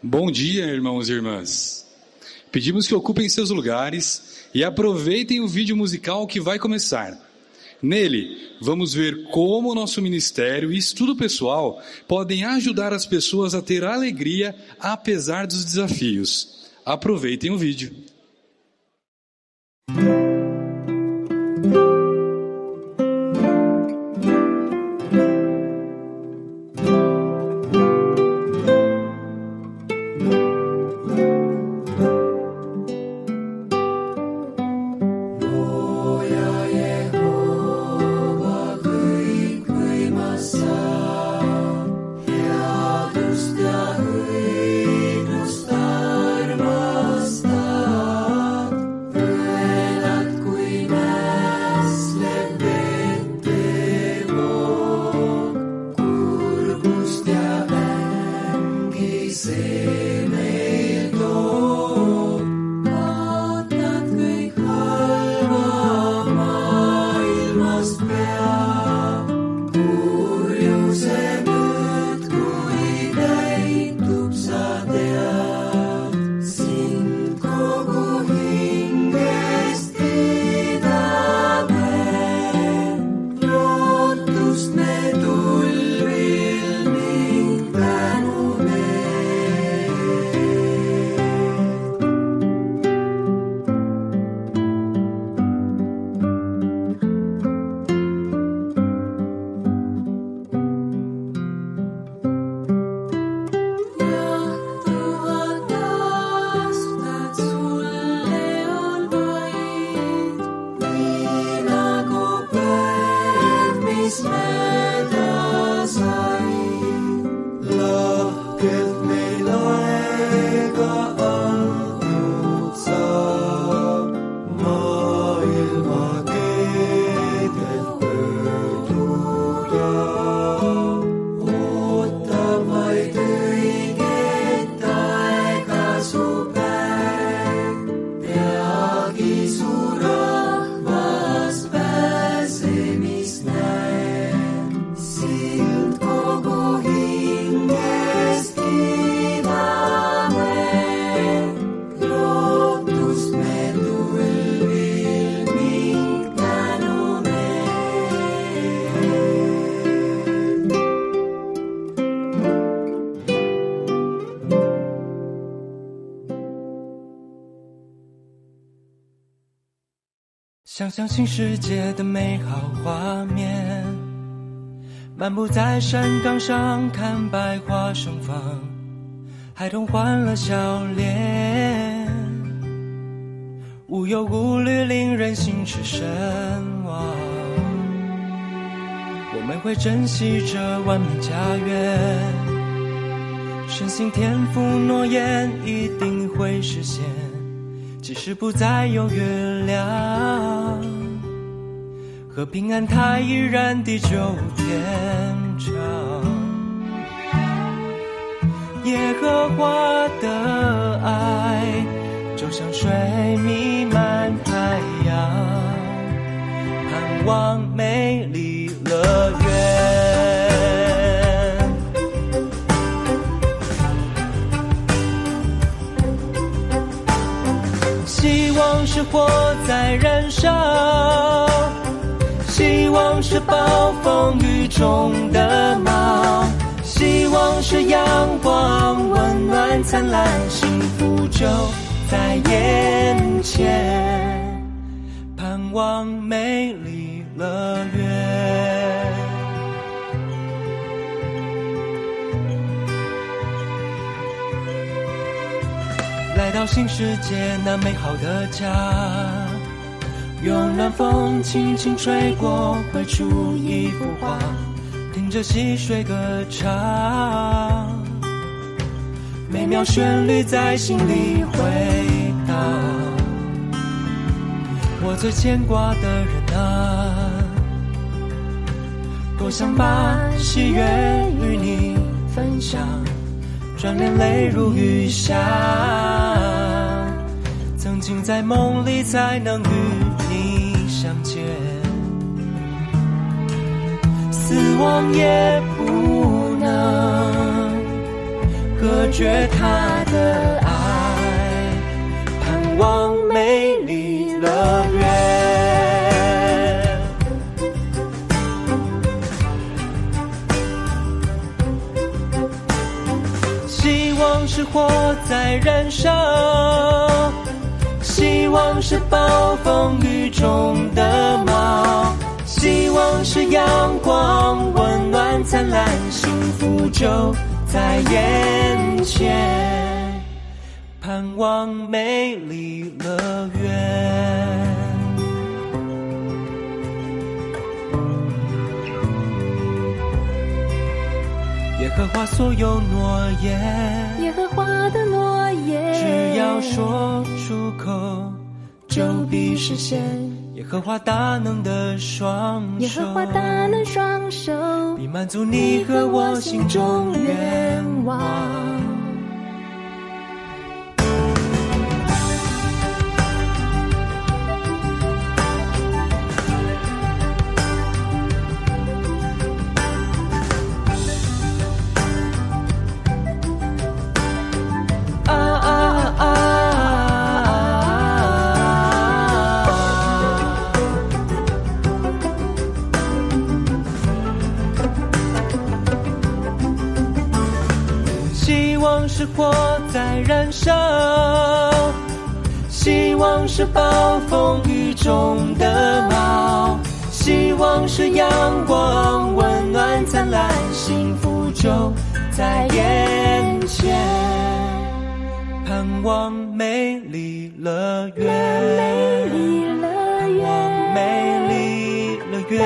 Bom dia, irmãos e irmãs. Pedimos que ocupem seus lugares e aproveitem o vídeo musical que vai começar. Nele, vamos ver como o nosso ministério e estudo pessoal podem ajudar as pessoas a ter alegria apesar dos desafios. Aproveitem o vídeo.想象新世界的美好画面，漫步在山岗上看百花盛放，孩童欢乐笑脸，无忧无虑令人心驰神往。我们会珍惜这完美家园，深信天父诺言一定会实现，即使不再有月亮，和平安它依然地久天长。耶和华的爱就像水弥漫海洋，盼望美丽乐园。希望是火在燃烧，希望是暴风雨中的猫，希望是阳光温暖灿烂，幸福就在眼前，盼望美丽乐园。来到新世界那美好的家，用暖风轻轻吹过，绘出一幅画，听着溪水歌唱，美妙旋律在心里回荡。我最牵挂的人啊，多想把喜悦与你分享，转眼泪如雨下，曾经在梦里才能与你相见，死亡也不能和隔绝他的爱，盼望美丽乐园。希望是火在燃烧，希望是暴风雨中的猫，希望是阳光温暖灿烂，幸福就在眼前，盼望美丽乐园。耶和华所有诺言，耶和华的诺言，只要说出口就必实现。耶和华大能的双手，耶和华大能双手，必满足你和我心中愿望。是火在燃烧，希望是暴风雨中的猫，希望是阳光温暖灿烂，幸福就在眼前，盼望美丽乐园，美丽乐园，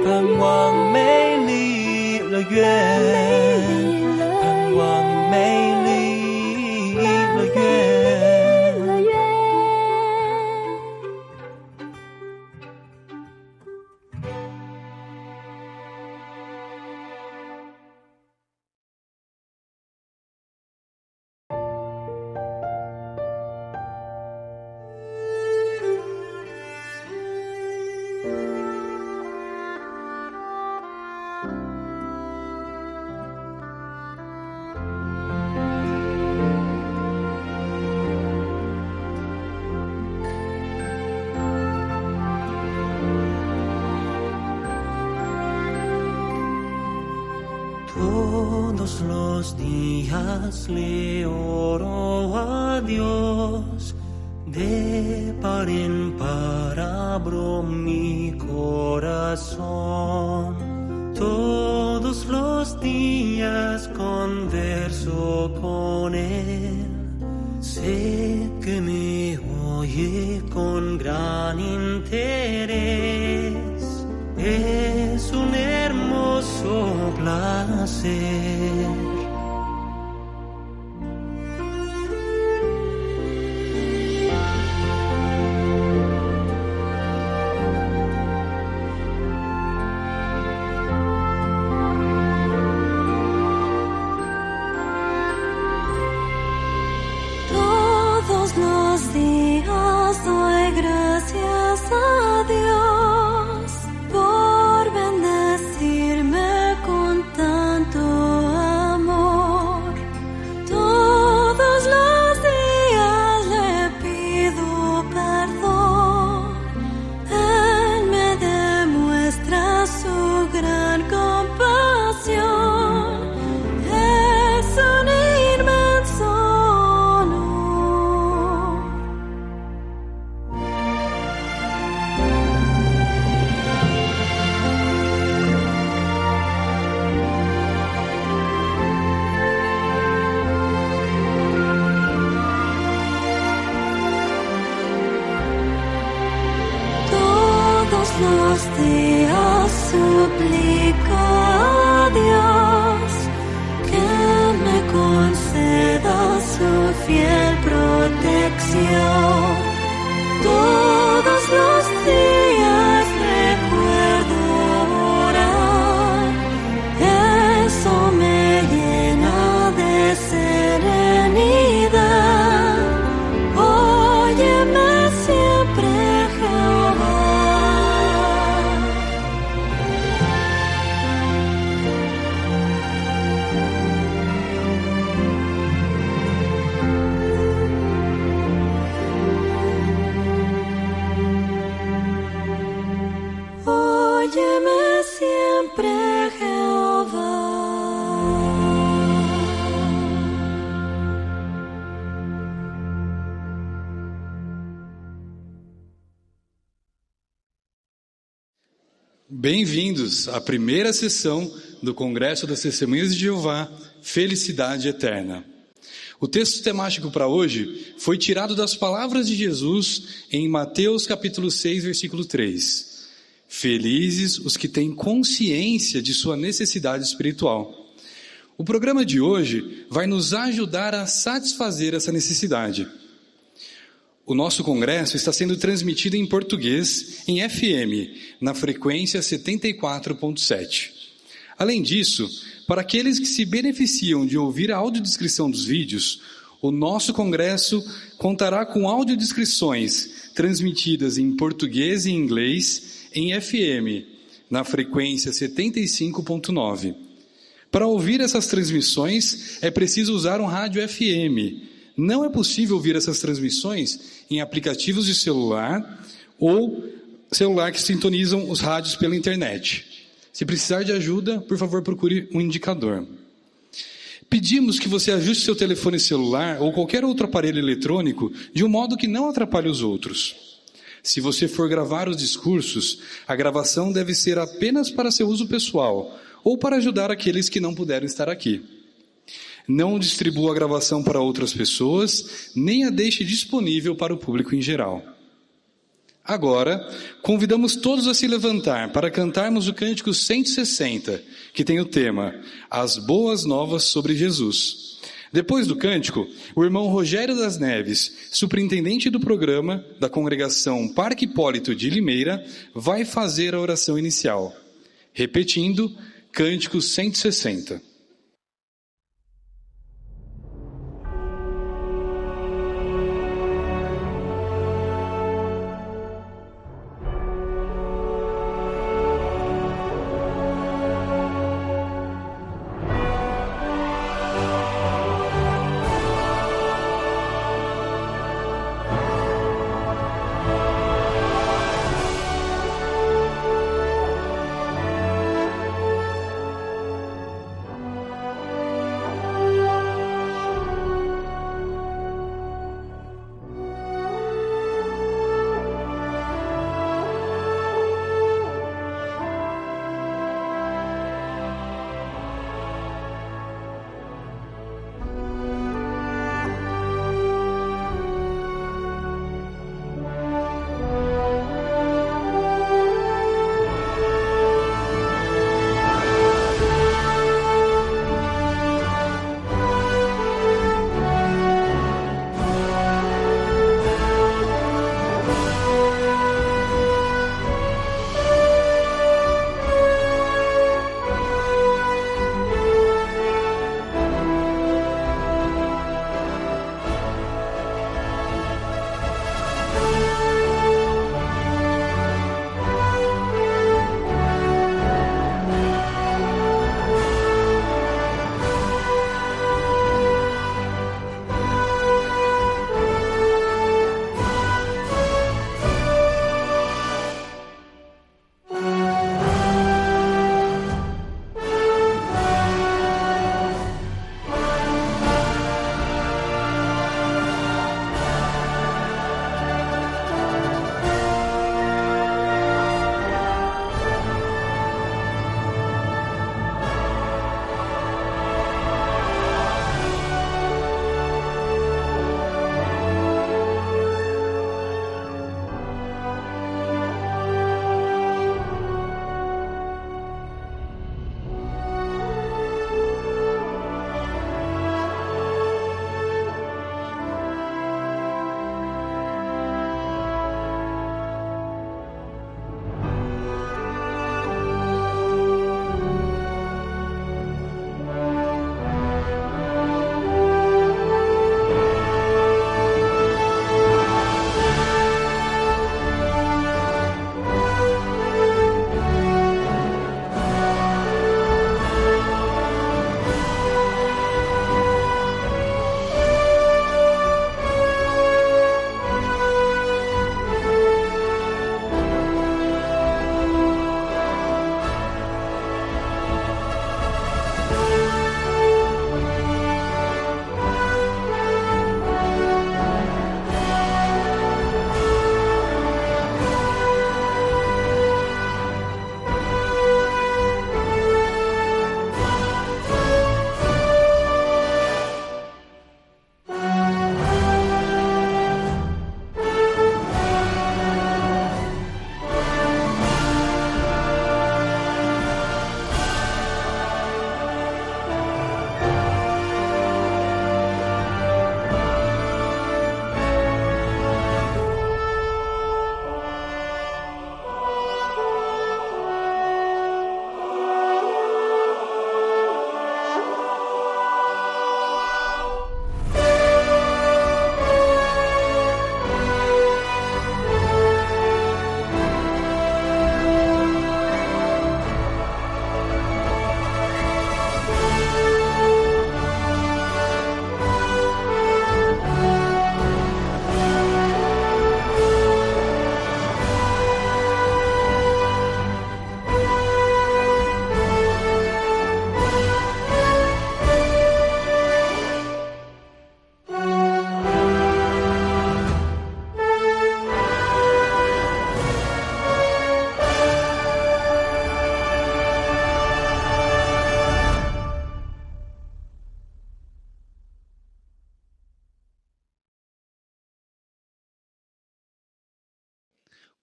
盼望美丽乐园。Todos los días le oro a Dios, de par en par abro mi corazón. Todos los días converso con Él, sé que me oye con gran interés. Es un hermoso placer. Todos los días doy gracias a Dios por bendecirme con tanto amor. Todos los días le pido perdón. Él me demuestra su gran compasión. Es un inmenso honor. Todos los días suplico a Dios que me conceda su fiel protección. Todos los días recuerdo orar, eso me llena de serenidad. Óyeme siempre, Jehová. Bem-vindos à primeira sessão do Congresso das Testemunhas de Jeová, Felicidade Eterna. O texto temático para hoje foi tirado das palavras de Jesus em Mateus capítulo 6, versículo 3. Felizes os que têm consciência de sua necessidade espiritual. O programa de hoje vai nos ajudar a satisfazer essa necessidade. O nosso congresso está sendo transmitido em português em FM, na frequência 74.7. Além disso, para aqueles que se beneficiam de ouvir a audiodescrição dos vídeos, o nosso congresso contará com audiodescrições transmitidas em português e inglês em FM, na frequência 75.9. Para ouvir essas transmissões, é preciso usar um rádio FM. Não é possível ouvir essas transmissões em aplicativos de celular ou celular que sintonizam os rádios pela internet. Se precisar de ajuda, por favor, procure um indicador. Pedimos que você ajuste seu telefone celular ou qualquer outro aparelho eletrônico de um modo que não atrapalhe os outros. Se você for gravar os discursos, a gravação deve ser apenas para seu uso pessoal ou para ajudar aqueles que não puderam estar aqui. Não distribua a gravação para outras pessoas, nem a deixe disponível para o público em geral. Agora, convidamos todos a se levantar para cantarmos o cântico 160, que tem o tema As Boas Novas sobre Jesus. Depois do cântico, o irmão Rogério das Neves, superintendente do programa da congregação Parque Hipólito de Limeira, vai fazer a oração inicial. Repetindo, cântico 160.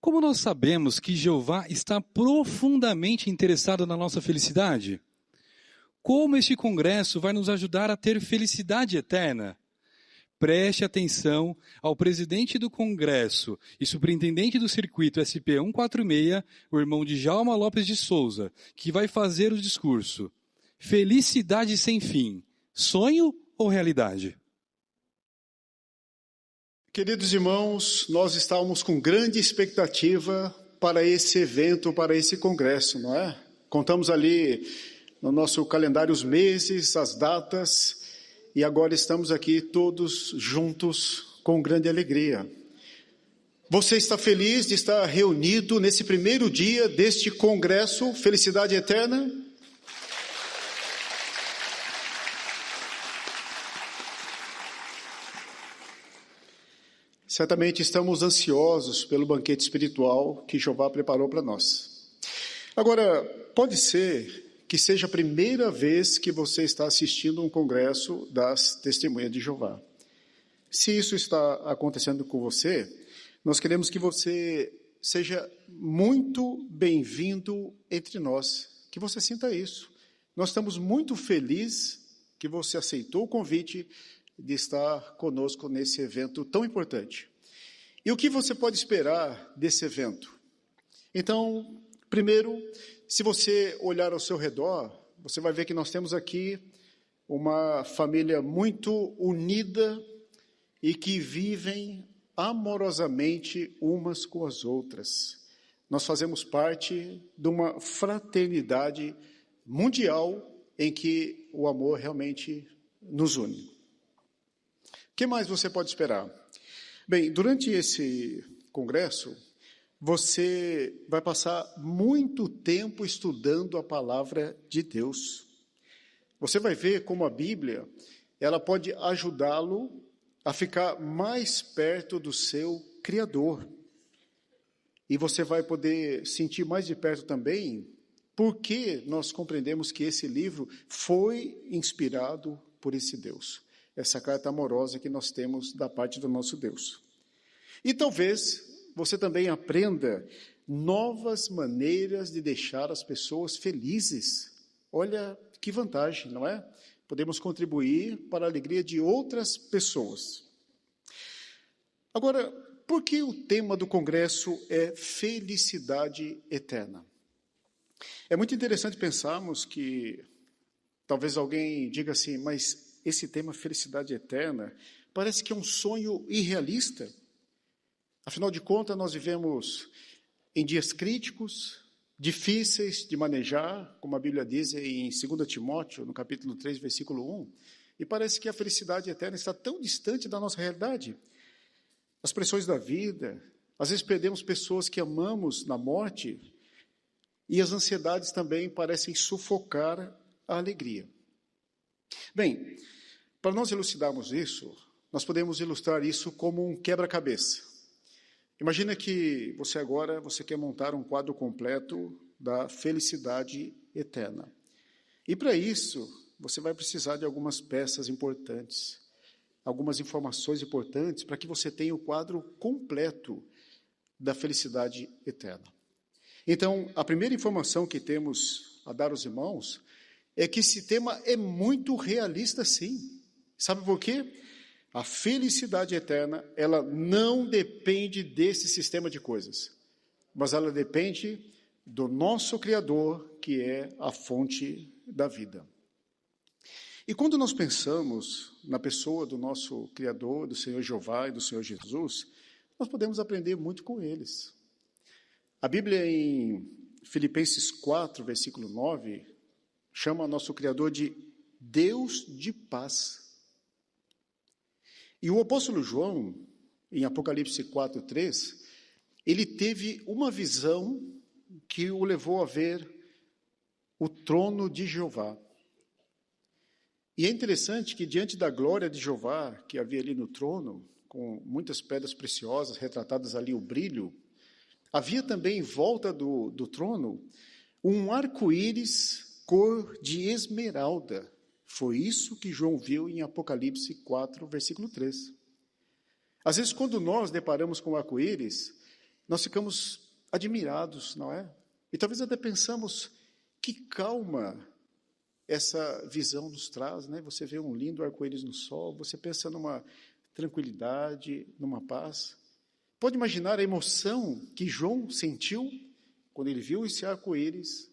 Como nós sabemos que Jeová está profundamente interessado na nossa felicidade? Como este congresso vai nos ajudar a ter felicidade eterna? Preste atenção ao presidente do congresso e superintendente do circuito SP146, o irmão Djalma Lopes de Souza, que vai fazer o discurso. Felicidade sem fim, sonho ou realidade? Queridos irmãos, nós estávamos com grande expectativa para esse evento, para esse congresso, não é? Contamos ali no nosso calendário os meses, as datas, e agora estamos aqui todos juntos com grande alegria. Você está feliz de estar reunido nesse primeiro dia deste congresso Felicidade Eterna? Certamente estamos ansiosos pelo banquete espiritual que Jeová preparou para nós. Agora, pode ser que seja a primeira vez que você está assistindo um congresso das Testemunhas de Jeová. Se isso está acontecendo com você, nós queremos que você seja muito bem-vindo entre nós, que você sinta isso. Nós estamos muito felizes que você aceitou o convite de estar conosco nesse evento tão importante. E o que você pode esperar desse evento? Então, primeiro, se você olhar ao seu redor, você vai ver que nós temos aqui uma família muito unida e que vivem amorosamente umas com as outras. Nós fazemos parte de uma fraternidade mundial em que o amor realmente nos une. O que mais você pode esperar? Bem, durante esse congresso, você vai passar muito tempo estudando a palavra de Deus. Você vai ver como a Bíblia, ela pode ajudá-lo a ficar mais perto do seu Criador. E você vai poder sentir mais de perto também porque nós compreendemos que esse livro foi inspirado por esse Deus. Essa carta amorosa que nós temos da parte do nosso Deus. E talvez você também aprenda novas maneiras de deixar as pessoas felizes. Olha que vantagem, não é? Podemos contribuir para a alegria de outras pessoas. Agora, por que o tema do congresso é felicidade eterna? É muito interessante pensarmos que talvez alguém diga assim, mas esse tema felicidade eterna parece que é um sonho irrealista. Afinal de contas, nós vivemos em dias críticos, difíceis de manejar, como a Bíblia diz em 2 Timóteo, no capítulo 3, versículo 1, e parece que a felicidade eterna está tão distante da nossa realidade. As pressões da vida, às vezes perdemos pessoas que amamos na morte, e as ansiedades também parecem sufocar a alegria. Bem, para nós elucidarmos isso, nós podemos ilustrar isso como um quebra-cabeça. Imagina que você quer montar um quadro completo da felicidade eterna. E para isso, você vai precisar de algumas peças importantes, algumas informações importantes para que você tenha o quadro completo da felicidade eterna. Então, a primeira informação que temos a dar aos irmãos é que esse tema é muito realista, sim. Sabe por quê? A felicidade eterna, ela não depende desse sistema de coisas, mas ela depende do nosso Criador, que é a fonte da vida. E quando nós pensamos na pessoa do nosso Criador, do Senhor Jeová e do Senhor Jesus, nós podemos aprender muito com eles. A Bíblia, em Filipenses 4, versículo 9, chama nosso Criador de Deus de paz. E o apóstolo João, em Apocalipse 4, 3, ele teve uma visão que o levou a ver o trono de Jeová. E é interessante que diante da glória de Jeová, que havia ali no trono, com muitas pedras preciosas, retratadas ali o brilho, havia também em volta do trono um arco-íris cor de esmeralda. Foi isso que João viu em Apocalipse 4, versículo 3. Às vezes, quando nós deparamos com o arco-íris, nós ficamos admirados, não é? E talvez até pensamos, que calma essa visão nos traz, né? Você vê um lindo arco-íris no sol, você pensa numa tranquilidade, numa paz. Pode imaginar a emoção que João sentiu quando ele viu esse arco-íris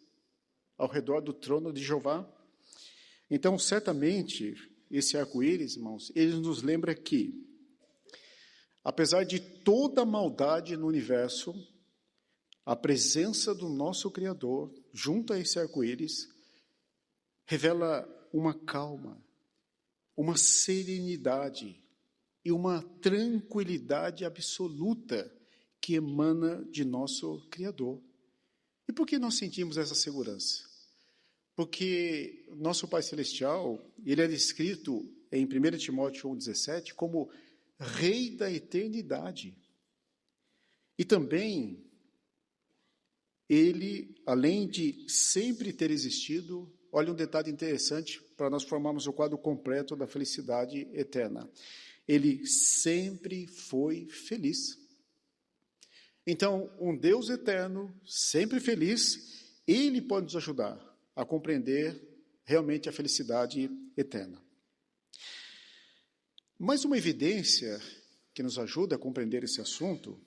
ao redor do trono de Jeová? Então, certamente, esse arco-íris, irmãos, ele nos lembra que, apesar de toda a maldade no universo, a presença do nosso Criador, junto a esse arco-íris, revela uma calma, uma serenidade e uma tranquilidade absoluta que emana de nosso Criador. E por que nós sentimos essa segurança? Porque nosso Pai Celestial, ele é descrito em 1 Timóteo 1,17 como Rei da eternidade. E também, ele, além de sempre ter existido, olha um detalhe interessante para nós formarmos o quadro completo da felicidade eterna. Ele sempre foi feliz. Então, um Deus eterno, sempre feliz, ele pode nos ajudar a compreender realmente a felicidade eterna. Mas uma evidência que nos ajuda a compreender esse assunto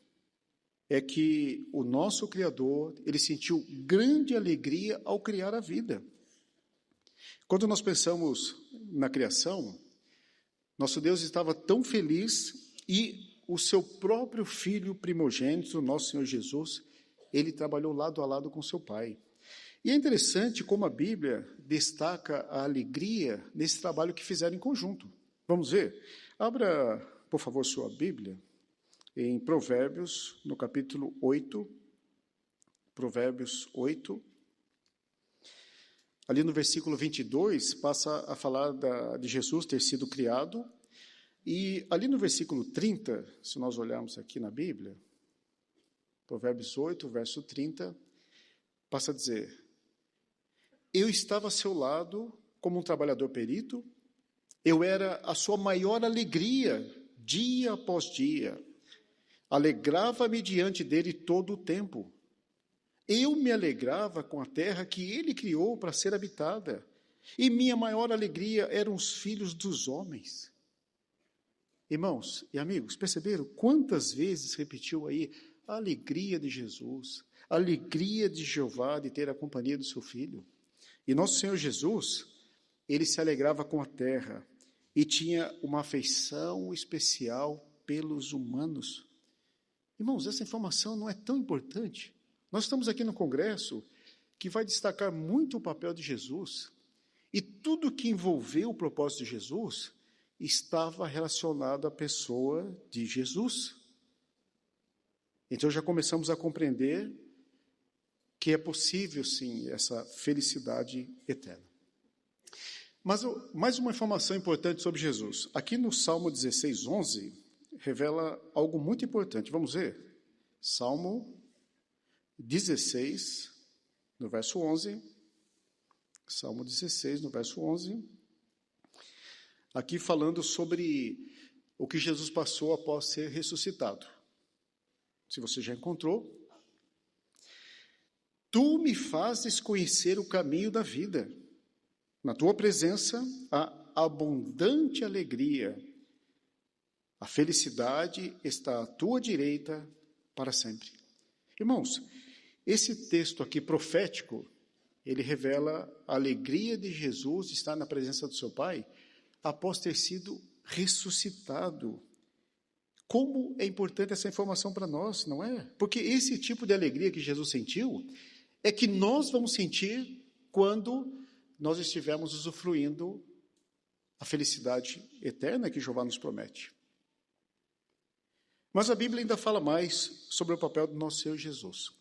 é que o nosso Criador, ele sentiu grande alegria ao criar a vida. Quando nós pensamos na criação, nosso Deus estava tão feliz e o seu próprio Filho primogênito, o nosso Senhor Jesus, ele trabalhou lado a lado com seu Pai. E é interessante como a Bíblia destaca a alegria nesse trabalho que fizeram em conjunto. Vamos ver? Abra, por favor, sua Bíblia em Provérbios, no capítulo 8. Provérbios 8. Ali no versículo 22, passa a falar de Jesus ter sido criado. E ali no versículo 30, se nós olharmos aqui na Bíblia, Provérbios 8, verso 30, passa a dizer: eu estava a seu lado como um trabalhador perito, eu era a sua maior alegria, dia após dia, alegrava-me diante dele todo o tempo. Eu me alegrava com a terra que ele criou para ser habitada, e minha maior alegria eram os filhos dos homens. Irmãos e amigos, perceberam quantas vezes repetiu aí a alegria de Jesus, a alegria de Jeová de ter a companhia do seu Filho? E nosso Senhor Jesus, ele se alegrava com a terra e tinha uma afeição especial pelos humanos. Irmãos, essa informação não é tão importante. Nós estamos aqui no congresso que vai destacar muito o papel de Jesus, e tudo que envolveu o propósito de Jesus estava relacionado à pessoa de Jesus. Então já começamos a compreender que é possível, sim, essa felicidade eterna. Mas mais uma informação importante sobre Jesus. Aqui no Salmo 16, 11, revela algo muito importante. Vamos ver? Salmo 16, no verso 11. Salmo 16, no verso 11. Aqui falando sobre o que Jesus passou após ser ressuscitado. Se você já encontrou. Tu me fazes conhecer o caminho da vida. Na tua presença há abundante alegria. A felicidade está à tua direita para sempre. Irmãos, esse texto aqui profético, ele revela a alegria de Jesus de estar na presença do seu Pai após ter sido ressuscitado. Como é importante essa informação para nós, não é? Porque esse tipo de alegria que Jesus sentiu é que nós vamos sentir quando nós estivermos usufruindo a felicidade eterna que Jeová nos promete. Mas a Bíblia ainda fala mais sobre o papel do nosso Senhor Jesus.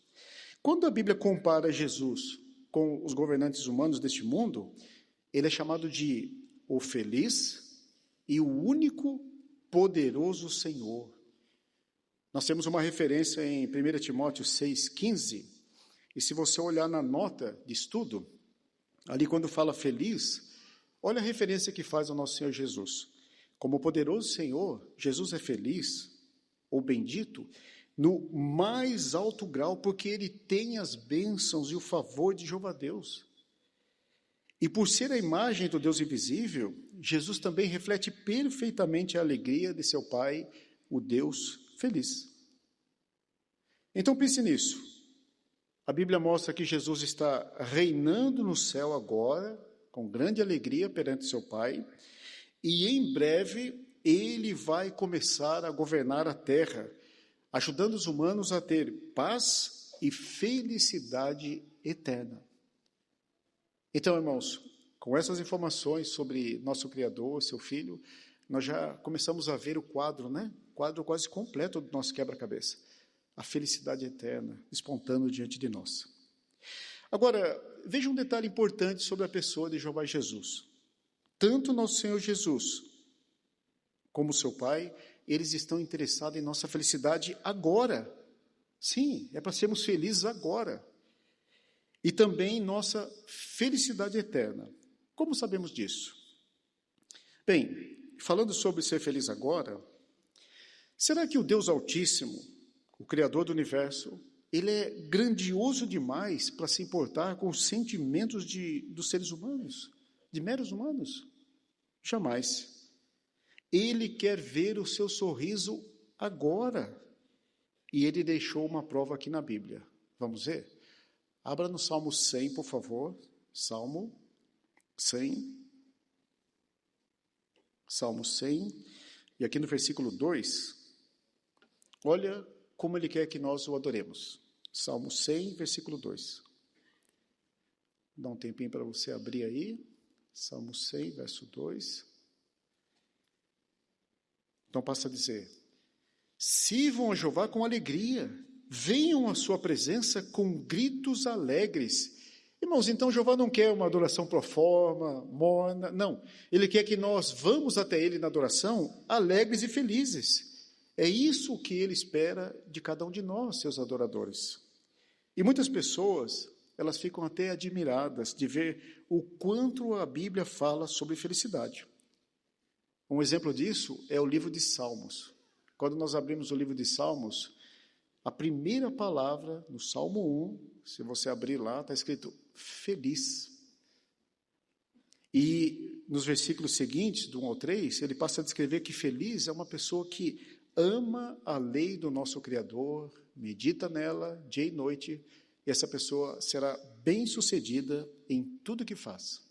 Quando a Bíblia compara Jesus com os governantes humanos deste mundo, ele é chamado de o feliz e o único poderoso Senhor. Nós temos uma referência em 1 Timóteo 6,15, e se você olhar na nota de estudo, ali quando fala feliz, olha a referência que faz ao nosso Senhor Jesus. Como poderoso Senhor, Jesus é feliz, ou bendito, no mais alto grau, porque ele tem as bênçãos e o favor de Jeová Deus. E por ser a imagem do Deus invisível, Jesus também reflete perfeitamente a alegria de seu Pai, o Deus feliz. Então pense nisso. A Bíblia mostra que Jesus está reinando no céu agora, com grande alegria perante seu Pai, e em breve ele vai começar a governar a terra, ajudando os humanos a ter paz e felicidade eterna. Então, irmãos, com essas informações sobre nosso Criador, seu Filho, nós já começamos a ver o quadro, né? O quadro quase completo do nosso quebra-cabeça. A felicidade eterna espontânea diante de nós. Agora, veja um detalhe importante sobre a pessoa de Jeová Jesus. Tanto nosso Senhor Jesus como seu Pai, eles estão interessados em nossa felicidade agora. Sim, é para sermos felizes agora. E também nossa felicidade eterna. Como sabemos disso? Bem, falando sobre ser feliz agora, será que o Deus Altíssimo, o Criador do Universo, ele é grandioso demais para se importar com os sentimentos dos seres humanos, de meros humanos? Jamais. Ele quer ver o seu sorriso agora. E ele deixou uma prova aqui na Bíblia. Vamos ver? Abra no Salmo 100, por favor. Salmo 100. Salmo 100. E aqui no versículo 2, olha como ele quer que nós o adoremos. Salmo 100, versículo 2. Dá um tempinho para você abrir aí. Salmo 100, verso 2. Então passa a dizer: sirvam a Jeová com alegria, venham à sua presença com gritos alegres. Irmãos, então Jeová não quer uma adoração pro forma, morna, não. Ele quer que nós vamos até ele na adoração alegres e felizes. É isso que ele espera de cada um de nós, seus adoradores. E muitas pessoas, elas ficam até admiradas de ver o quanto a Bíblia fala sobre felicidade. Um exemplo disso é o livro de Salmos. Quando nós abrimos o livro de Salmos, a primeira palavra no Salmo 1, se você abrir lá, está escrito feliz. E nos versículos seguintes, do 1 ao 3, ele passa a descrever que feliz é uma pessoa que ama a lei do nosso Criador, medita nela dia e noite, e essa pessoa será bem-sucedida em tudo que faz.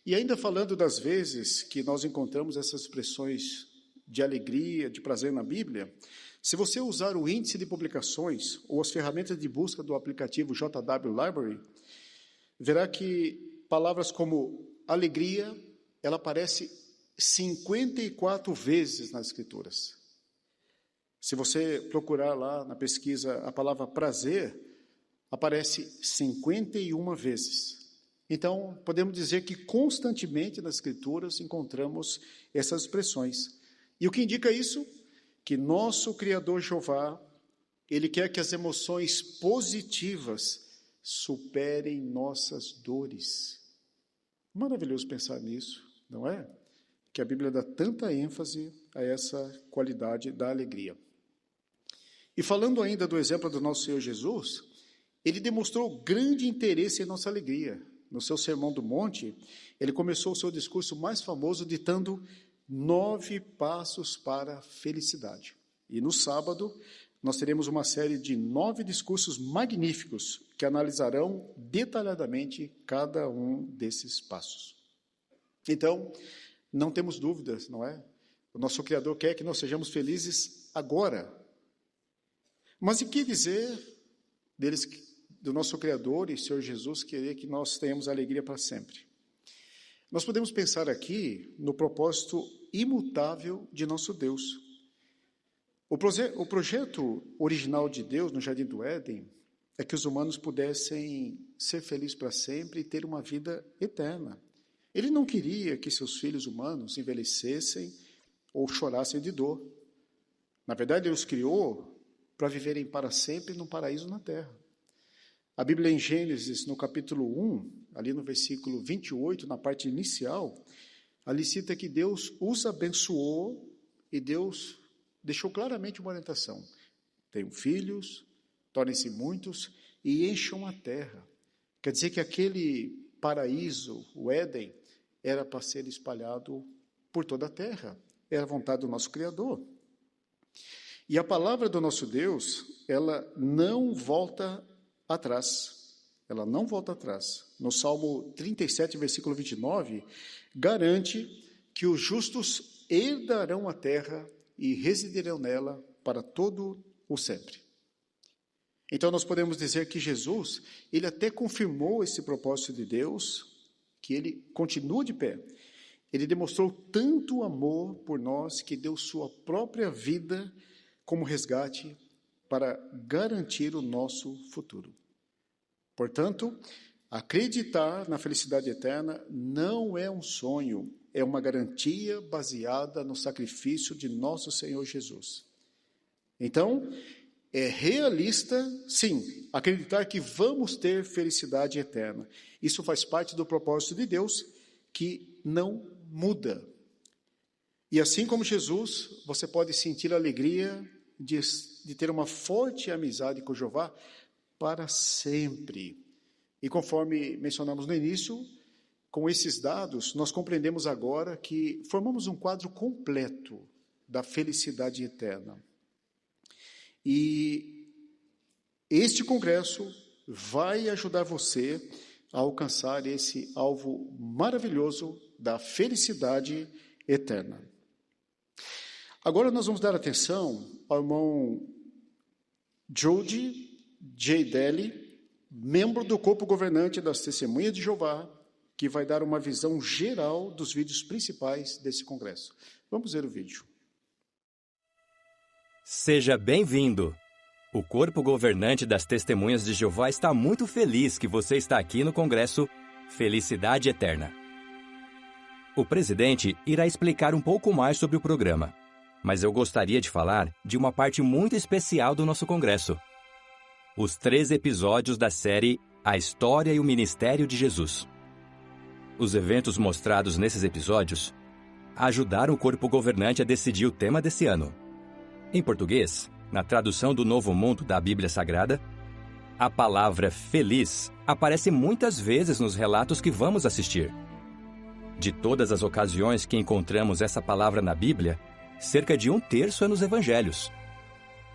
E ainda falando das vezes que nós encontramos essas expressões de alegria, de prazer na Bíblia, se você usar o índice de publicações ou as ferramentas de busca do aplicativo JW Library, verá que palavras como alegria, ela aparece 54 vezes nas Escrituras. Se você procurar lá na pesquisa a palavra prazer, aparece 51 vezes. Então, podemos dizer que constantemente nas Escrituras encontramos essas expressões. E o que indica isso? Que nosso Criador Jeová, ele quer que as emoções positivas superem nossas dores. Maravilhoso pensar nisso, não é? Que a Bíblia dá tanta ênfase a essa qualidade da alegria. E falando ainda do exemplo do nosso Senhor Jesus, ele demonstrou grande interesse em nossa alegria. No seu Sermão do Monte, ele começou o seu discurso mais famoso ditando 9 passos para a felicidade. E no sábado, nós teremos uma série de 9 discursos magníficos que analisarão detalhadamente cada um desses passos. Então, não temos dúvidas, não é? O nosso Criador quer que nós sejamos felizes agora. Mas e que dizer do nosso Criador e Senhor Jesus querer que nós tenhamos alegria para sempre? Nós podemos pensar aqui no propósito imutável de nosso Deus. O projeto original de Deus no Jardim do Éden é que os humanos pudessem ser felizes para sempre e ter uma vida eterna. Ele não queria que seus filhos humanos envelhecessem ou chorassem de dor. Na verdade, ele os criou para viverem para sempre num paraíso na terra. A Bíblia em Gênesis, no capítulo 1, ali no versículo 28, na parte inicial, ali cita que Deus os abençoou e Deus deixou claramente uma orientação. tenham filhos, tornem-se muitos e encham a terra. Quer dizer que aquele paraíso, o Éden, era para ser espalhado por toda a terra. Era a vontade do nosso Criador. E a palavra do nosso Deus, ela não volta atrás. Ela não volta atrás. No Salmo 37, versículo 29, garante que os justos herdarão a terra e residirão nela para todo o sempre. Então nós podemos dizer que Jesus, ele até confirmou esse propósito de Deus, que ele continua de pé. Ele demonstrou tanto amor por nós que deu sua própria vida como resgate para garantir o nosso futuro. Portanto, acreditar na felicidade eterna não é um sonho, é uma garantia baseada no sacrifício de nosso Senhor Jesus. Então, é realista, sim, acreditar que vamos ter felicidade eterna. Isso faz parte do propósito de Deus, que não muda. E assim como Jesus, você pode sentir a alegria de ter uma forte amizade com Jeová para sempre. E conforme mencionamos no início, com esses dados, nós compreendemos agora que formamos um quadro completo da felicidade eterna. E este congresso vai ajudar você a alcançar esse alvo maravilhoso da felicidade eterna. Agora nós vamos dar atenção ao irmão Jody J. Daly, membro do corpo governante das Testemunhas de Jeová, que vai dar uma visão geral dos vídeos principais desse congresso. Vamos ver o vídeo. Seja bem-vindo! O corpo governante das Testemunhas de Jeová está muito feliz que você está aqui no congresso Felicidade Eterna. O presidente irá explicar um pouco mais sobre o programa, mas eu gostaria de falar de uma parte muito especial do nosso congresso. Os 3 episódios da série A História e o Ministério de Jesus. Os eventos mostrados nesses episódios ajudaram o corpo governante a decidir o tema desse ano. Em português, na tradução do Novo Mundo da Bíblia Sagrada, a palavra feliz aparece muitas vezes nos relatos que vamos assistir. De todas as ocasiões que encontramos essa palavra na Bíblia, cerca de 1/3 é nos Evangelhos.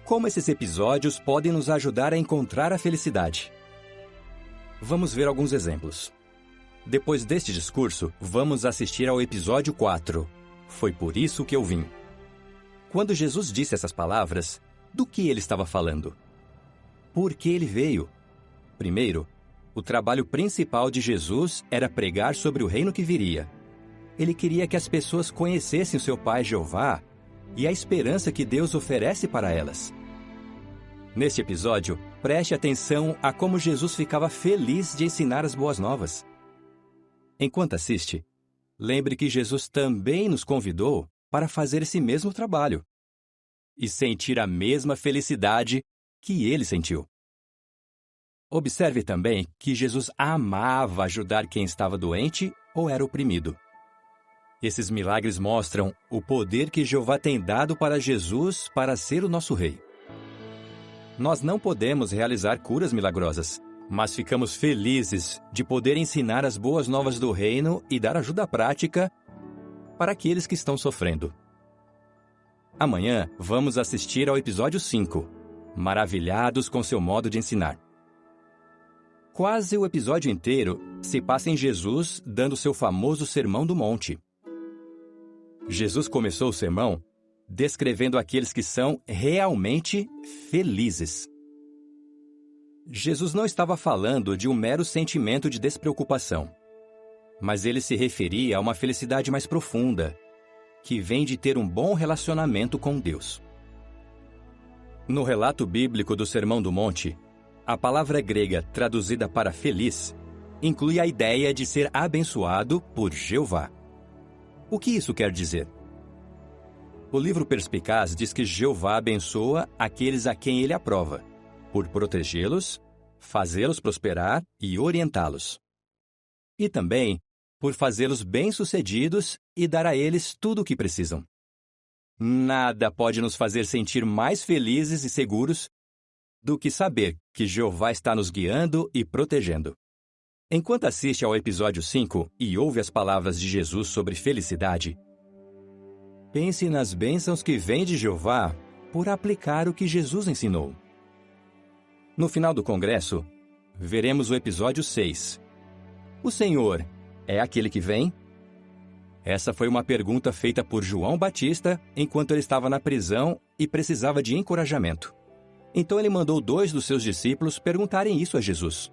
Como esses episódios podem nos ajudar a encontrar a felicidade? Vamos ver alguns exemplos. Depois deste discurso, vamos assistir ao episódio 4. Foi por isso que eu vim. Quando Jesus disse essas palavras, do que ele estava falando? Por que ele veio? Primeiro, o trabalho principal de Jesus era pregar sobre o reino que viria. Ele queria que as pessoas conhecessem o seu Pai Jeová e a esperança que Deus oferece para elas. Neste episódio, preste atenção a como Jesus ficava feliz de ensinar as boas novas. Enquanto assiste, lembre que Jesus também nos convidou para fazer esse mesmo trabalho e sentir a mesma felicidade que ele sentiu. Observe também que Jesus amava ajudar quem estava doente ou era oprimido. Esses milagres mostram o poder que Jeová tem dado para Jesus para ser o nosso rei. Nós não podemos realizar curas milagrosas, mas ficamos felizes de poder ensinar as boas novas do reino e dar ajuda prática para aqueles que estão sofrendo. Amanhã vamos assistir ao episódio 5, maravilhados com seu modo de ensinar. Quase o episódio inteiro se passa em Jesus dando seu famoso Sermão do Monte. Jesus começou o sermão descrevendo aqueles que são realmente felizes. Jesus não estava falando de um mero sentimento de despreocupação, mas ele se referia a uma felicidade mais profunda, que vem de ter um bom relacionamento com Deus. No relato bíblico do Sermão do Monte, a palavra grega traduzida para feliz inclui a ideia de ser abençoado por Jeová. O que isso quer dizer? O livro Perspicaz diz que Jeová abençoa aqueles a quem ele aprova, por protegê-los, fazê-los prosperar e orientá-los. E também por fazê-los bem-sucedidos e dar a eles tudo o que precisam. Nada pode nos fazer sentir mais felizes e seguros do que saber que Jeová está nos guiando e protegendo. Enquanto assiste ao episódio 5 e ouve as palavras de Jesus sobre felicidade, pense nas bênçãos que vêm de Jeová por aplicar o que Jesus ensinou. No final do congresso, veremos o episódio 6. O Senhor é aquele que vem? Essa foi uma pergunta feita por João Batista enquanto ele estava na prisão e precisava de encorajamento. Então ele mandou 2 dos seus discípulos perguntarem isso a Jesus.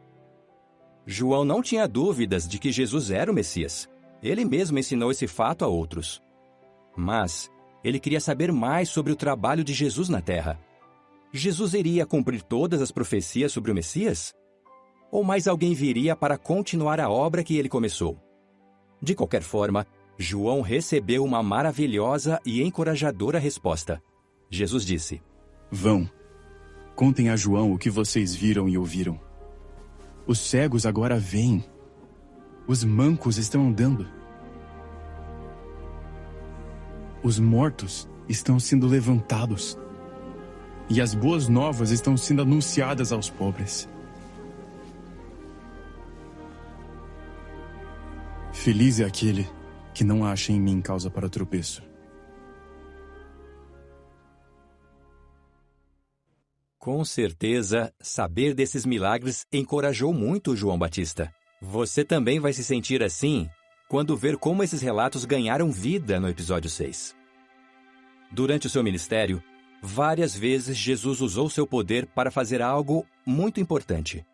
João não tinha dúvidas de que Jesus era o Messias. Ele mesmo ensinou esse fato a outros. Mas ele queria saber mais sobre o trabalho de Jesus na Terra. Jesus iria cumprir todas as profecias sobre o Messias? Ou mais alguém viria para continuar a obra que ele começou? De qualquer forma, João recebeu uma maravilhosa e encorajadora resposta. Jesus disse: Vão, contem a João o que vocês viram e ouviram. Os cegos agora veem. Os mancos estão andando. Os mortos estão sendo levantados. E as boas novas estão sendo anunciadas aos pobres. Feliz é aquele que não acha em mim causa para tropeço. Com certeza, saber desses milagres encorajou muito João Batista. Você também vai se sentir assim quando ver como esses relatos ganharam vida no episódio 6. Durante o seu ministério, várias vezes Jesus usou seu poder para fazer algo muito importante: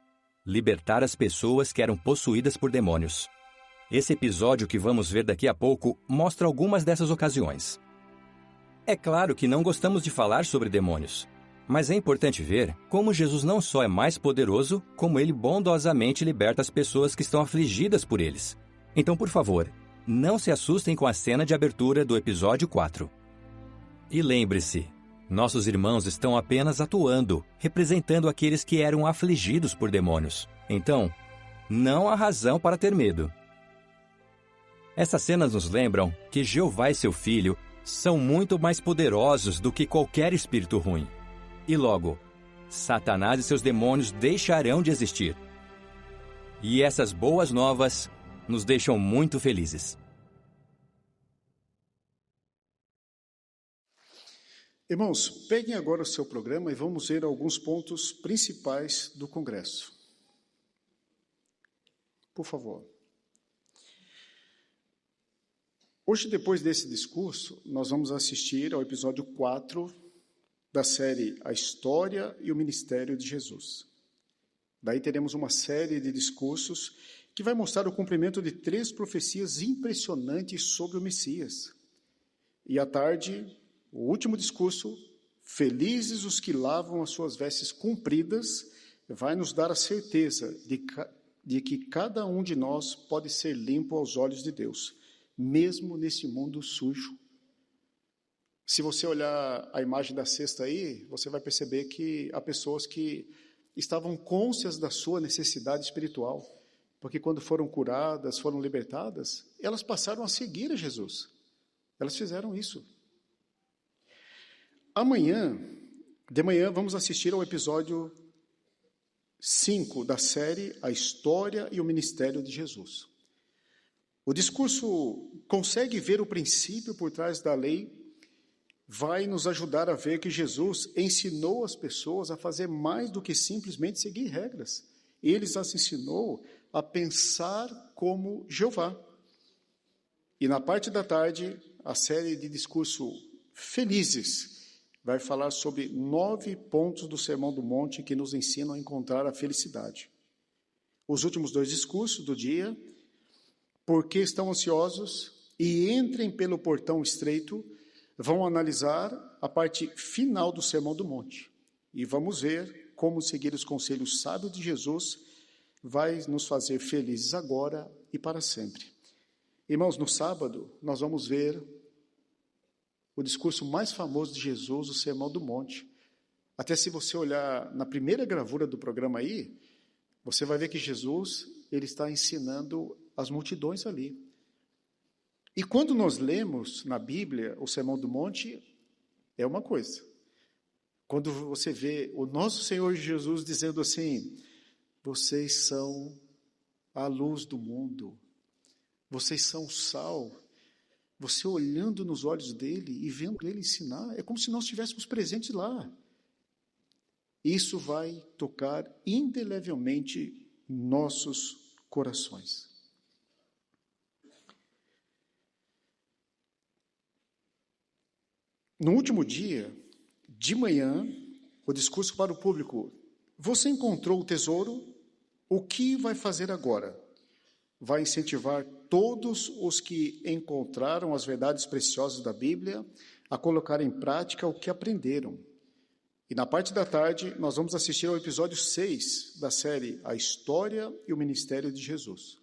libertar as pessoas que eram possuídas por demônios. Esse episódio que vamos ver daqui a pouco mostra algumas dessas ocasiões. É claro que não gostamos de falar sobre demônios, mas é importante ver como Jesus não só é mais poderoso, como ele bondosamente liberta as pessoas que estão afligidas por eles. Então, por favor, não se assustem com a cena de abertura do episódio 4. E lembre-se, nossos irmãos estão apenas atuando, representando aqueles que eram afligidos por demônios. Então, não há razão para ter medo. Essas cenas nos lembram que Jeová e seu Filho são muito mais poderosos do que qualquer espírito ruim. E logo, Satanás e seus demônios deixarão de existir. E essas boas novas nos deixam muito felizes. Irmãos, peguem agora o seu programa e vamos ver alguns pontos principais do Congresso. Por favor. Hoje, depois desse discurso, nós vamos assistir ao episódio 4 da série A História e o Ministério de Jesus. Daí teremos uma série de discursos que vai mostrar o cumprimento de 3 profecias impressionantes sobre o Messias. E à tarde, o último discurso, Felizes os que lavam as suas vestes compridas, vai nos dar a certeza de que cada um de nós pode ser limpo aos olhos de Deus, mesmo nesse mundo sujo. Se você olhar a imagem da cesta aí, você vai perceber que há pessoas que estavam cônscias da sua necessidade espiritual, porque quando foram curadas, foram libertadas, elas passaram a seguir a Jesus. Elas fizeram isso. De manhã, vamos assistir ao episódio 5 da série A História e o Ministério de Jesus. O discurso consegue ver o princípio por trás da lei, vai nos ajudar a ver que Jesus ensinou as pessoas a fazer mais do que simplesmente seguir regras. Ele as ensinou a pensar como Jeová. E na parte da tarde, a série de discurso Felizes vai falar sobre 9 pontos do Sermão do Monte que nos ensinam a encontrar a felicidade. Os últimos 2 discursos do dia, Por que estão ansiosos e entrem pelo portão estreito, vão analisar a parte final do Sermão do Monte. E vamos ver como seguir os conselhos sábios de Jesus vai nos fazer felizes agora e para sempre. Irmãos, no sábado, nós vamos ver o discurso mais famoso de Jesus, o Sermão do Monte. Até se você olhar na primeira gravura do programa aí, você vai ver que Jesus, ele está ensinando as multidões ali. E quando nós lemos na Bíblia o Sermão do Monte, é uma coisa. Quando você vê o nosso Senhor Jesus dizendo assim: vocês são a luz do mundo, vocês são o sal, você olhando nos olhos dele e vendo ele ensinar, é como se nós estivéssemos presentes lá. Isso vai tocar indelevelmente nossos corações. No último dia, de manhã, o discurso para o público: você encontrou o tesouro? O que vai fazer agora? Vai incentivar todos os que encontraram as verdades preciosas da Bíblia a colocar em prática o que aprenderam. E na parte da tarde, nós vamos assistir ao episódio 6 da série A História e o Ministério de Jesus.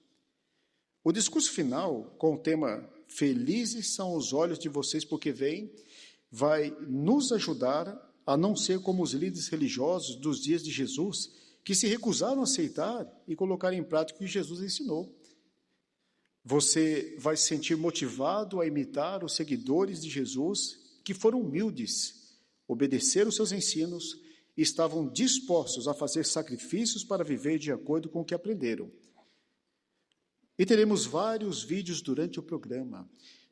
O discurso final, com o tema Felizes são os olhos de vocês porque veem, vai nos ajudar a não ser como os líderes religiosos dos dias de Jesus, que se recusaram a aceitar e colocar em prática o que Jesus ensinou. Você vai se sentir motivado a imitar os seguidores de Jesus, que foram humildes, obedeceram os seus ensinos e estavam dispostos a fazer sacrifícios para viver de acordo com o que aprenderam. E teremos vários vídeos durante o programa,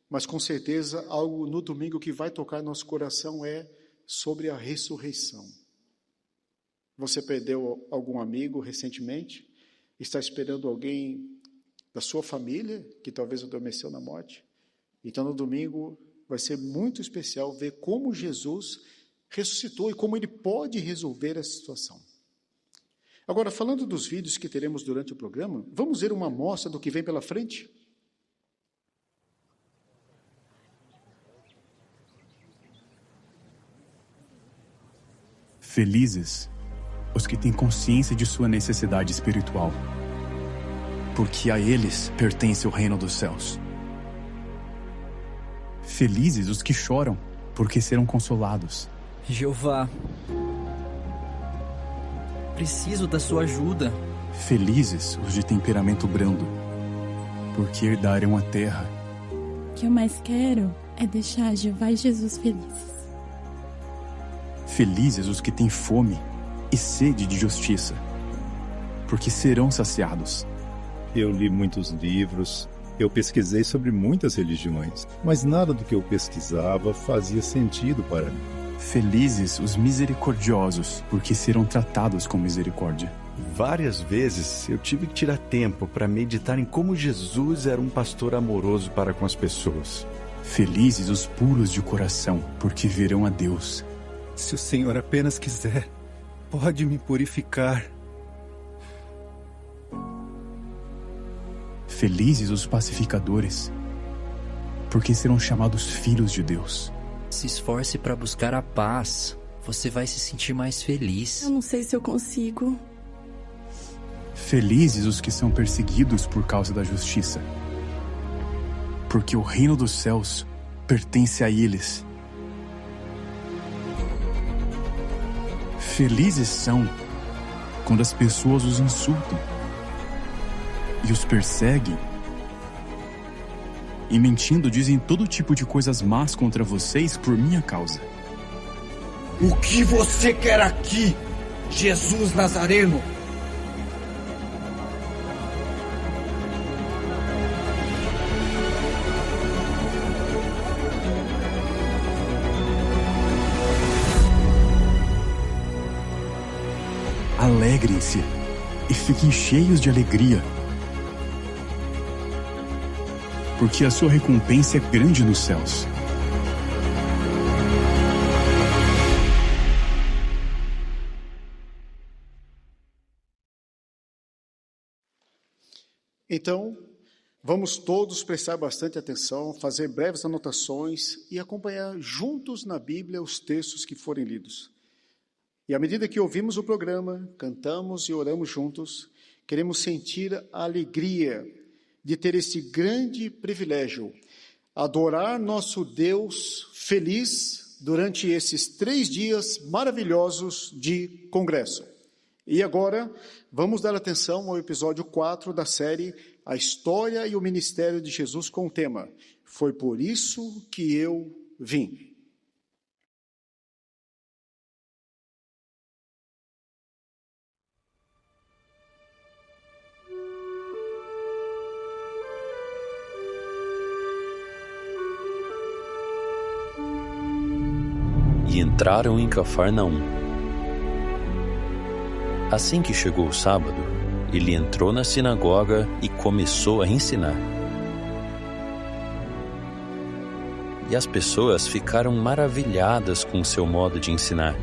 mas com certeza algo no domingo que vai tocar nosso coração é sobre a ressurreição. Você perdeu algum amigo recentemente? Está esperando alguém da sua família que talvez adormeceu na morte? Então no domingo vai ser muito especial ver como Jesus ressuscitou e como ele pode resolver essa situação. Agora, falando dos vídeos que teremos durante o programa, vamos ver uma amostra do que vem pela frente? Felizes os que têm consciência de sua necessidade espiritual, porque a eles pertence o reino dos céus. Felizes os que choram, porque serão consolados. Jeová, preciso da sua ajuda. Felizes os de temperamento brando, porque herdarão a terra. O que eu mais quero é deixar Jeová e Jesus felizes. Felizes os que têm fome e sede de justiça, porque serão saciados. Eu li muitos livros, eu pesquisei sobre muitas religiões, mas nada do que eu pesquisava fazia sentido para mim. Felizes os misericordiosos, porque serão tratados com misericórdia. Várias vezes eu tive que tirar tempo para meditar em como Jesus era um pastor amoroso para com as pessoas. Felizes os puros de coração, porque verão a Deus. Se o Senhor apenas quiser, pode me purificar. Felizes os pacificadores, porque serão chamados filhos de Deus. Se esforce para buscar a paz. Você vai se sentir mais feliz. Eu não sei se eu consigo. Felizes os que são perseguidos por causa da justiça, porque o reino dos céus pertence a eles. Felizes são quando as pessoas os insultam e os perseguem e mentindo dizem todo tipo de coisas más contra vocês por minha causa. O que você quer aqui, Jesus Nazareno? Alegrem-se e fiquem cheios de alegria, porque a sua recompensa é grande nos céus. Então, vamos todos prestar bastante atenção, fazer breves anotações e acompanhar juntos na Bíblia os textos que forem lidos. E à medida que ouvimos o programa, cantamos e oramos juntos, queremos sentir a alegria de ter esse grande privilégio, adorar nosso Deus feliz durante esses 3 dias maravilhosos de congresso. E agora, vamos dar atenção ao episódio 4 da série A História e o Ministério de Jesus com o tema Foi por isso que eu vim. e entraram em Cafarnaum. Assim que chegou o sábado, ele entrou na sinagoga e começou a ensinar. E as pessoas ficaram maravilhadas com o seu modo de ensinar,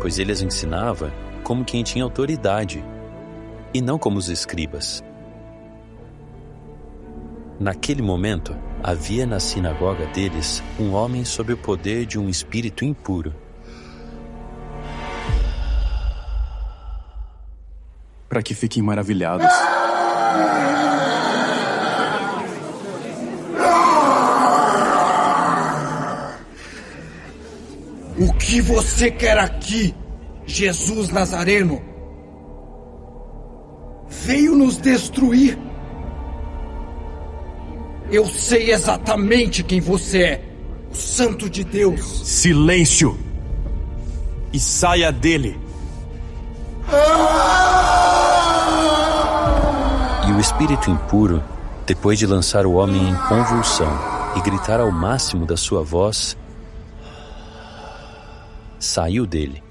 pois ele as ensinava como quem tinha autoridade, e não como os escribas. Naquele momento, havia na sinagoga deles um homem sob o poder de um espírito impuro. Para que fiquem maravilhados. O que você quer aqui, Jesus Nazareno? Veio nos destruir. Eu sei exatamente quem você é, o Santo de Deus. Silêncio! E saia dele! E o espírito impuro, depois de lançar o homem em convulsão e gritar ao máximo da sua voz, saiu dele.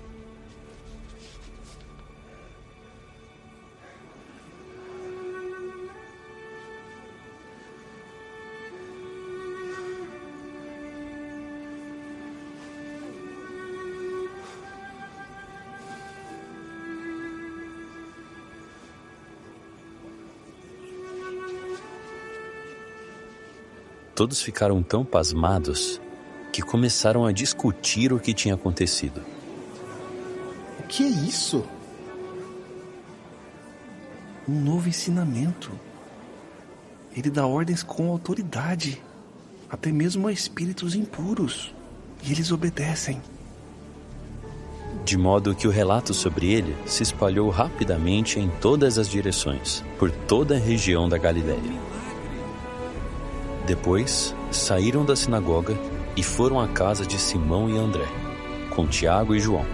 Todos ficaram tão pasmados que começaram a discutir o que tinha acontecido. O que é isso? Um novo ensinamento. Ele dá ordens com autoridade, até mesmo a espíritos impuros, e eles obedecem. De modo que o relato sobre ele se espalhou rapidamente em todas as direções, por toda a região da Galiléia. Depois, saíram da sinagoga e foram à casa de Simão e André, com Tiago e João.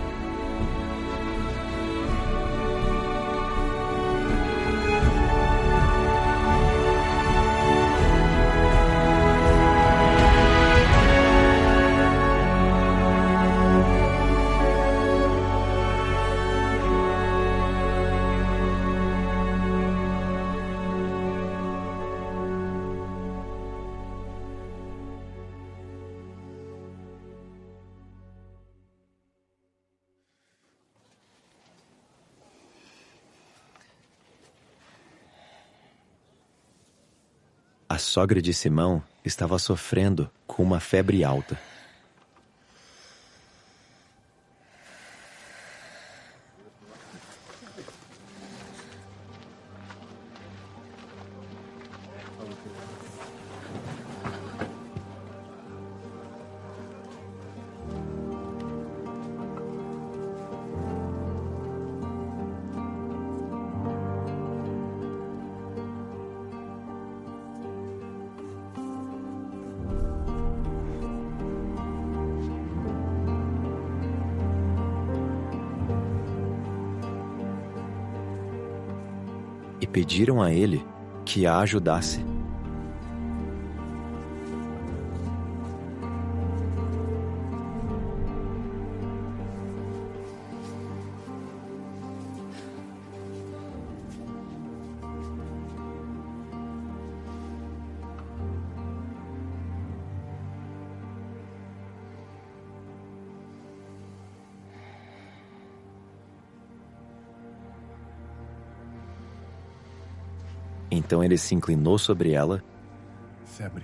A sogra de Simão estava sofrendo com uma febre alta. E pediram a ele que a ajudasse. Então ele se inclinou sobre ela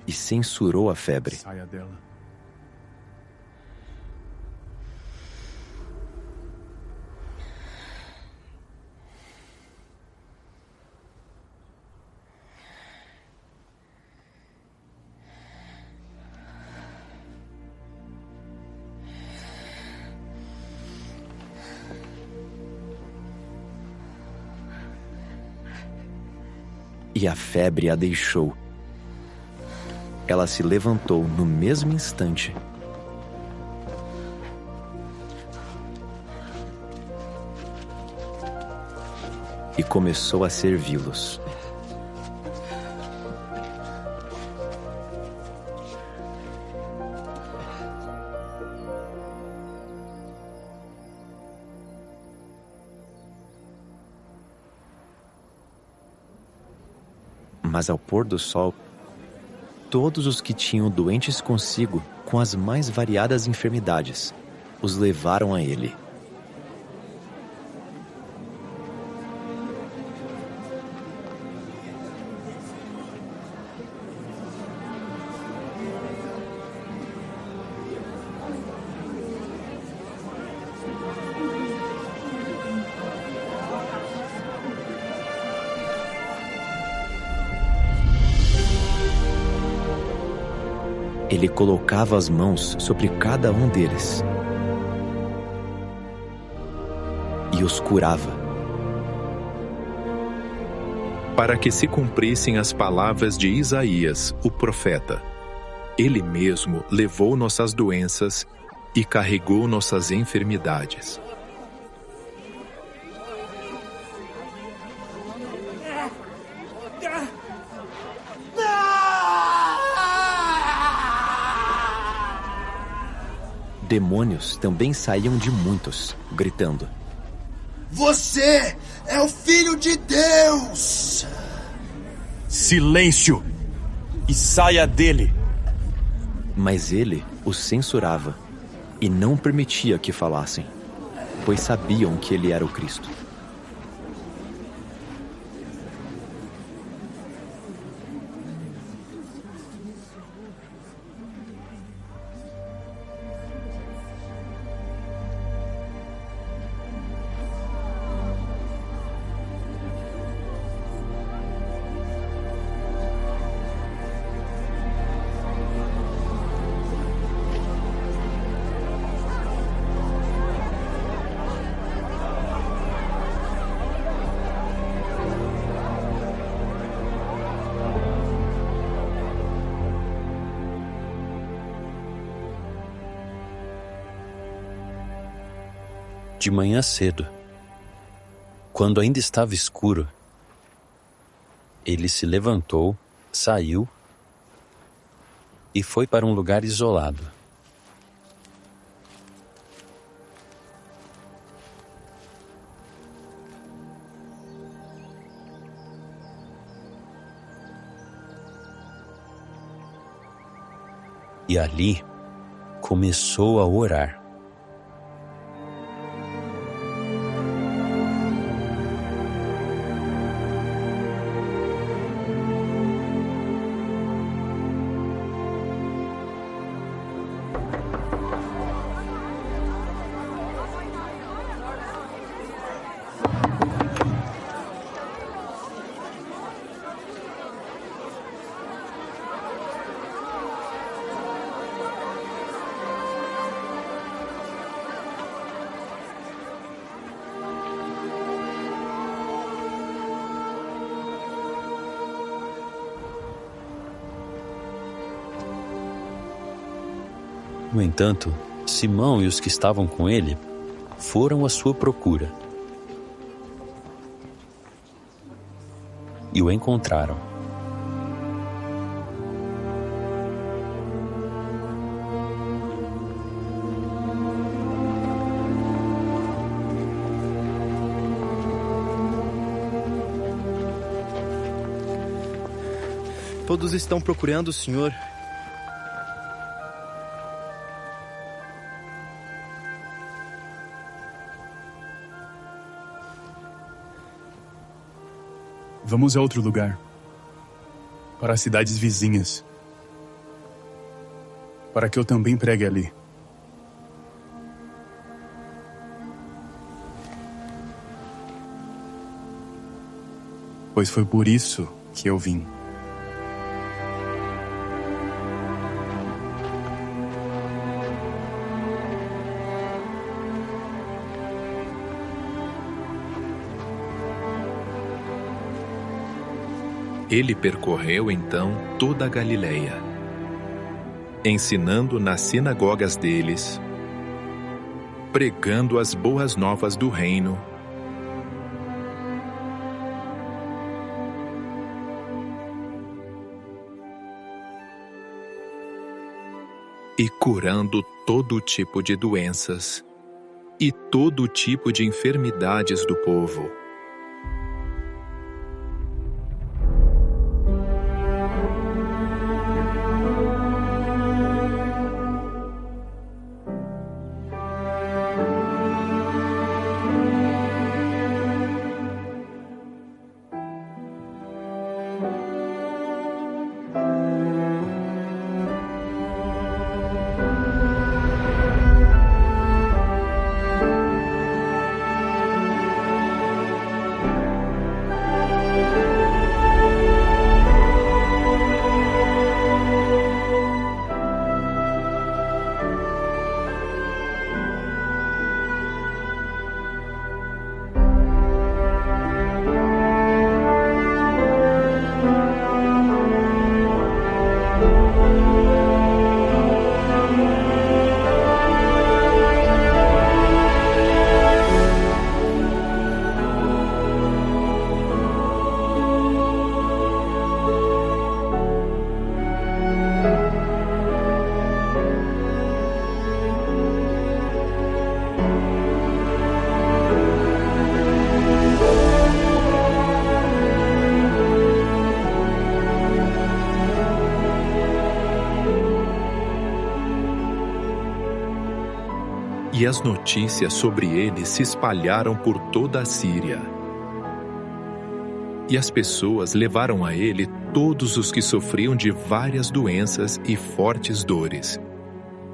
e censurou a febre. Saia dela. E a febre a deixou. Ela se levantou no mesmo instante. E começou a servi-los. Mas ao pôr do sol, todos os que tinham doentes consigo, com as mais variadas enfermidades, os levaram a ele. Ele colocava as mãos sobre cada um deles e os curava. Para que se cumprissem as palavras de Isaías, o profeta: Ele mesmo levou nossas doenças e carregou nossas enfermidades. Demônios também saíam de muitos, gritando: Você é o Filho de Deus! Silêncio! E saia dele! Mas ele os censurava e não permitia que falassem, pois sabiam que ele era o Cristo. De manhã cedo, quando ainda estava escuro, ele se levantou, saiu e foi para um lugar isolado. E ali começou a orar. No entanto, Simão e os que estavam com ele foram à sua procura e o encontraram. Todos estão procurando o Senhor. Vamos a outro lugar, para as cidades vizinhas, para que eu também pregue ali. Pois foi por isso que eu vim. Ele percorreu então toda a Galileia, ensinando nas sinagogas deles, pregando as boas novas do reino e curando todo tipo de doenças e todo tipo de enfermidades do povo. E as notícias sobre ele se espalharam por toda a Síria. E as pessoas levaram a ele todos os que sofriam de várias doenças e fortes dores,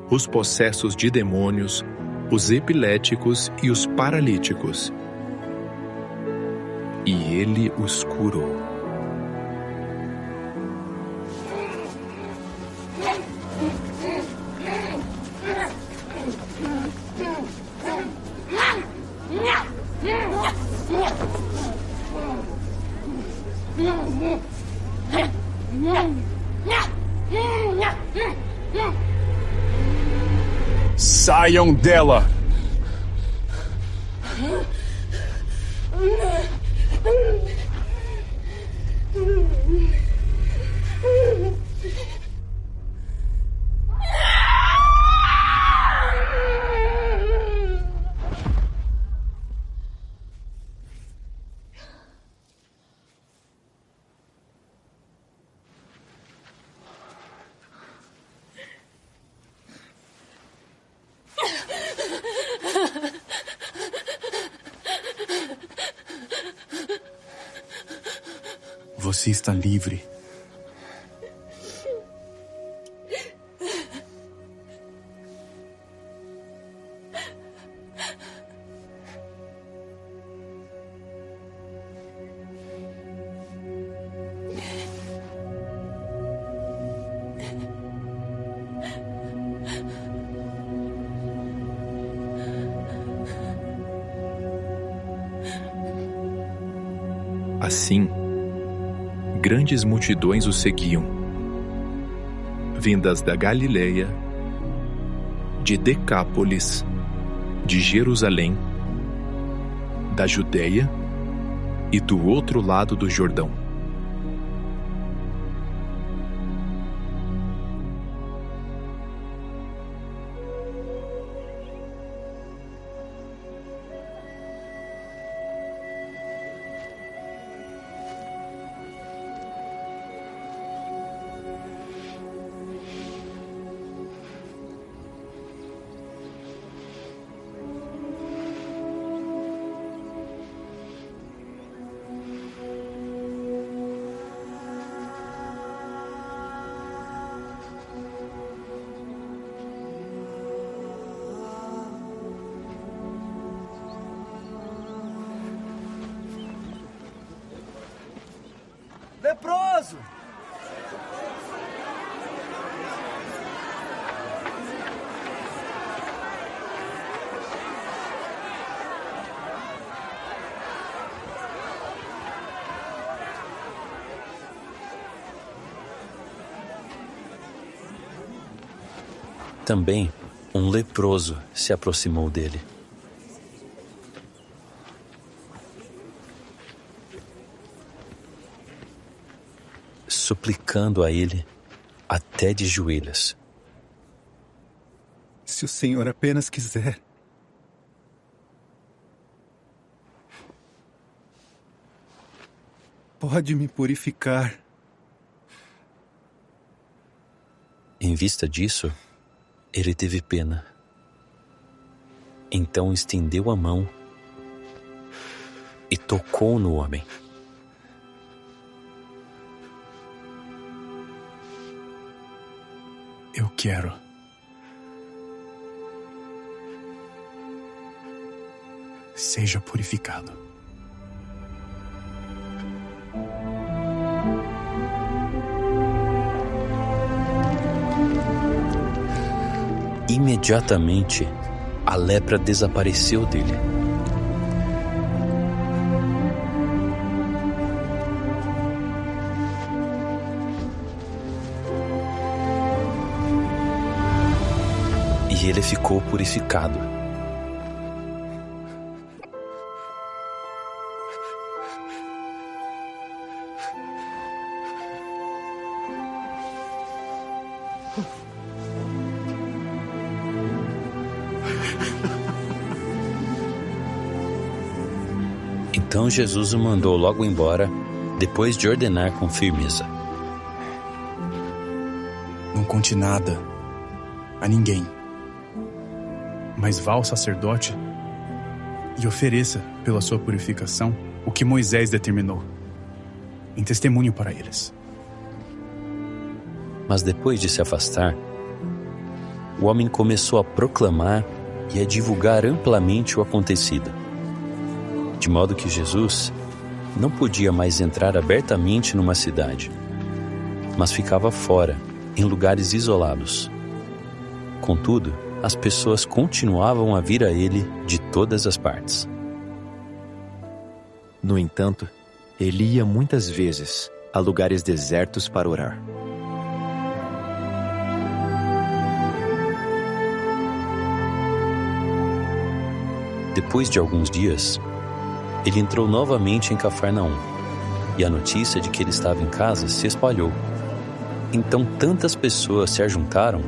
os possessos de demônios, os epiléticos e os paralíticos. E ele os curou. Saiam dela! Você está livre. Assim, grandes multidões o seguiam, vindas da Galileia, de Decápolis, de Jerusalém, da Judeia e do outro lado do Jordão. Leproso! Também um leproso se aproximou dele. Suplicando a ele até de joelhos. Se o Senhor apenas quiser. Pode me purificar. Em vista disso, ele teve pena. Então estendeu a mão e tocou no homem. Eu quero. Seja purificado. Imediatamente, a lepra desapareceu dele. E ele ficou purificado. Então Jesus o mandou logo embora, depois de ordenar com firmeza: Não conte nada a ninguém, Mas vá ao sacerdote e ofereça, pela sua purificação, o que Moisés determinou, em testemunho para eles. Mas depois de se afastar, o homem começou a proclamar e a divulgar amplamente o acontecido, de modo que Jesus não podia mais entrar abertamente numa cidade, mas ficava fora, em lugares isolados. Contudo, as pessoas continuavam a vir a ele de todas as partes. No entanto, ele ia muitas vezes a lugares desertos para orar. Depois de alguns dias, ele entrou novamente em Cafarnaum, e a notícia de que ele estava em casa se espalhou. Então tantas pessoas se ajuntaram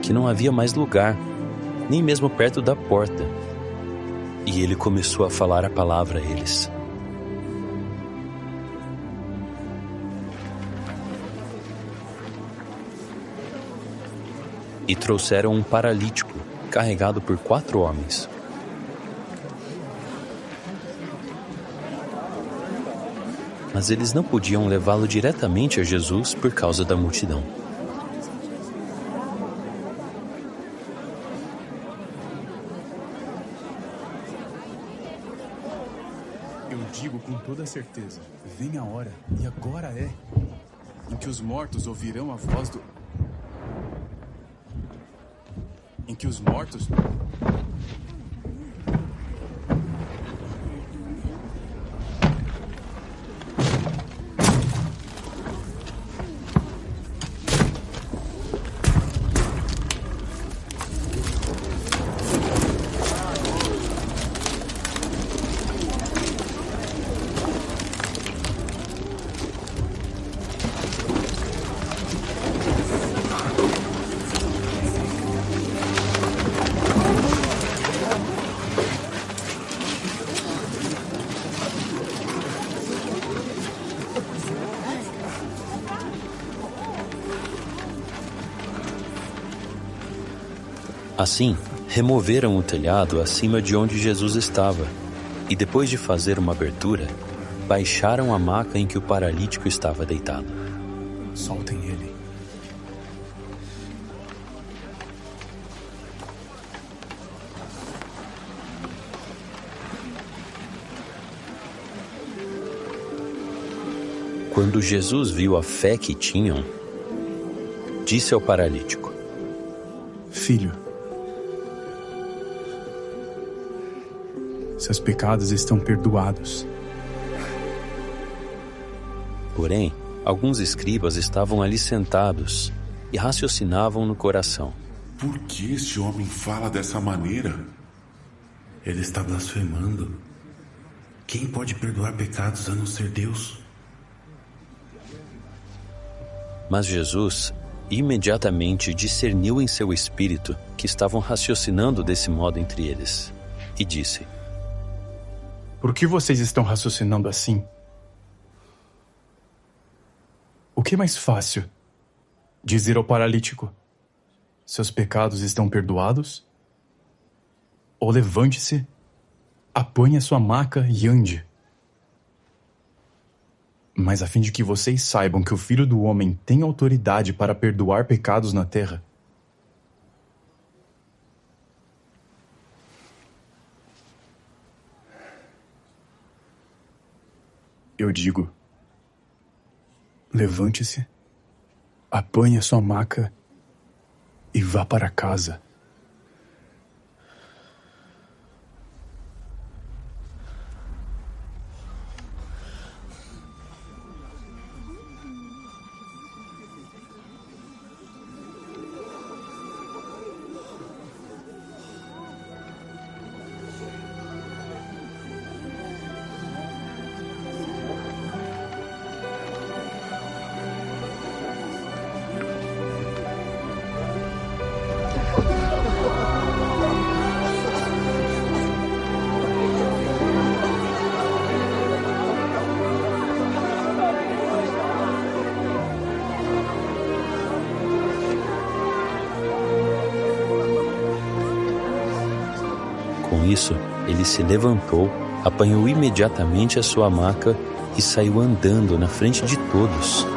que não havia mais lugar, nem mesmo perto da porta. E ele começou a falar a palavra a eles. E trouxeram um paralítico, carregado por 4 homens. Mas eles não podiam levá-lo diretamente a Jesus por causa da multidão. Eu digo com toda certeza, vem a hora, e agora é, em que os mortos ouvirão a voz do... Em que os mortos... Assim, removeram o telhado acima de onde Jesus estava, e depois de fazer uma abertura, baixaram a maca em que o paralítico estava deitado. Soltem ele. Quando Jesus viu a fé que tinham, disse ao paralítico: Filho, seus pecados estão perdoados. Porém, alguns escribas estavam ali sentados e raciocinavam no coração: Por que este homem fala dessa maneira? Ele está blasfemando. Quem pode perdoar pecados a não ser Deus? Mas Jesus imediatamente discerniu em seu espírito que estavam raciocinando desse modo entre eles, e disse: Por que vocês estão raciocinando assim? O que é mais fácil? Dizer ao paralítico: seus pecados estão perdoados? Ou levante-se, apanhe a sua maca e ande? Mas a fim de que vocês saibam que o Filho do Homem tem autoridade para perdoar pecados na terra, eu digo: levante-se, apanhe a sua maca e vá para casa. Com isso, ele se levantou, apanhou imediatamente a sua maca e saiu andando na frente de todos.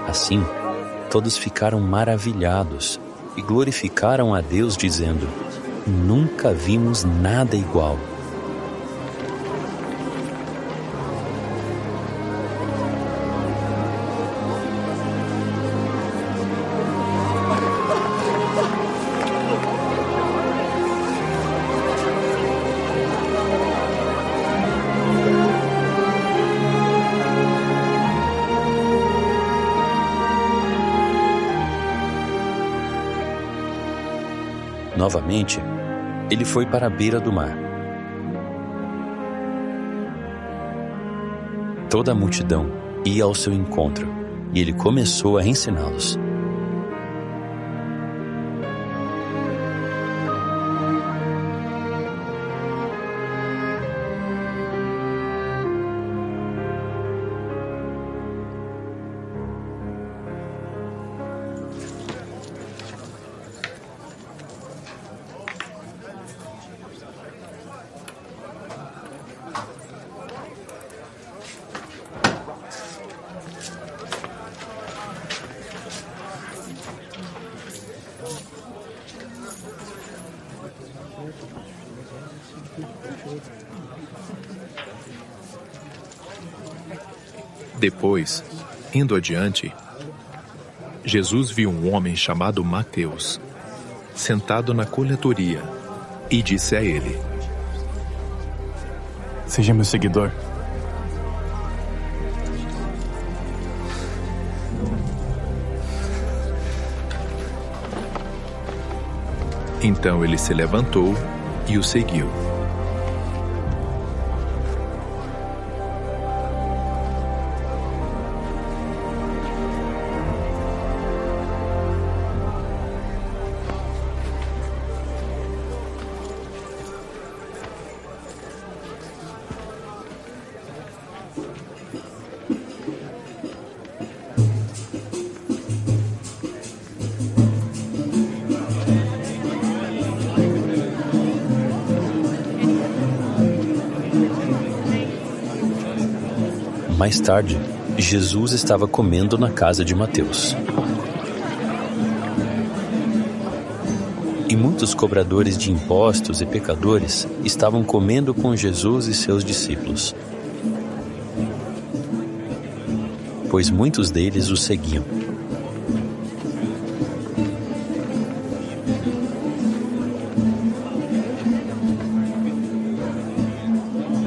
Assim, todos ficaram maravilhados e glorificaram a Deus, dizendo: nunca vimos nada igual. Novamente, ele foi para a beira do mar. Toda a multidão ia ao seu encontro e ele começou a ensiná-los. Depois, indo adiante, Jesus viu um homem chamado Mateus, sentado na coletoria, e disse a ele: seja meu seguidor. Então ele se levantou e o seguiu. Mais tarde, Jesus estava comendo na casa de Mateus. E muitos cobradores de impostos e pecadores estavam comendo com Jesus e seus discípulos, pois muitos deles o seguiam.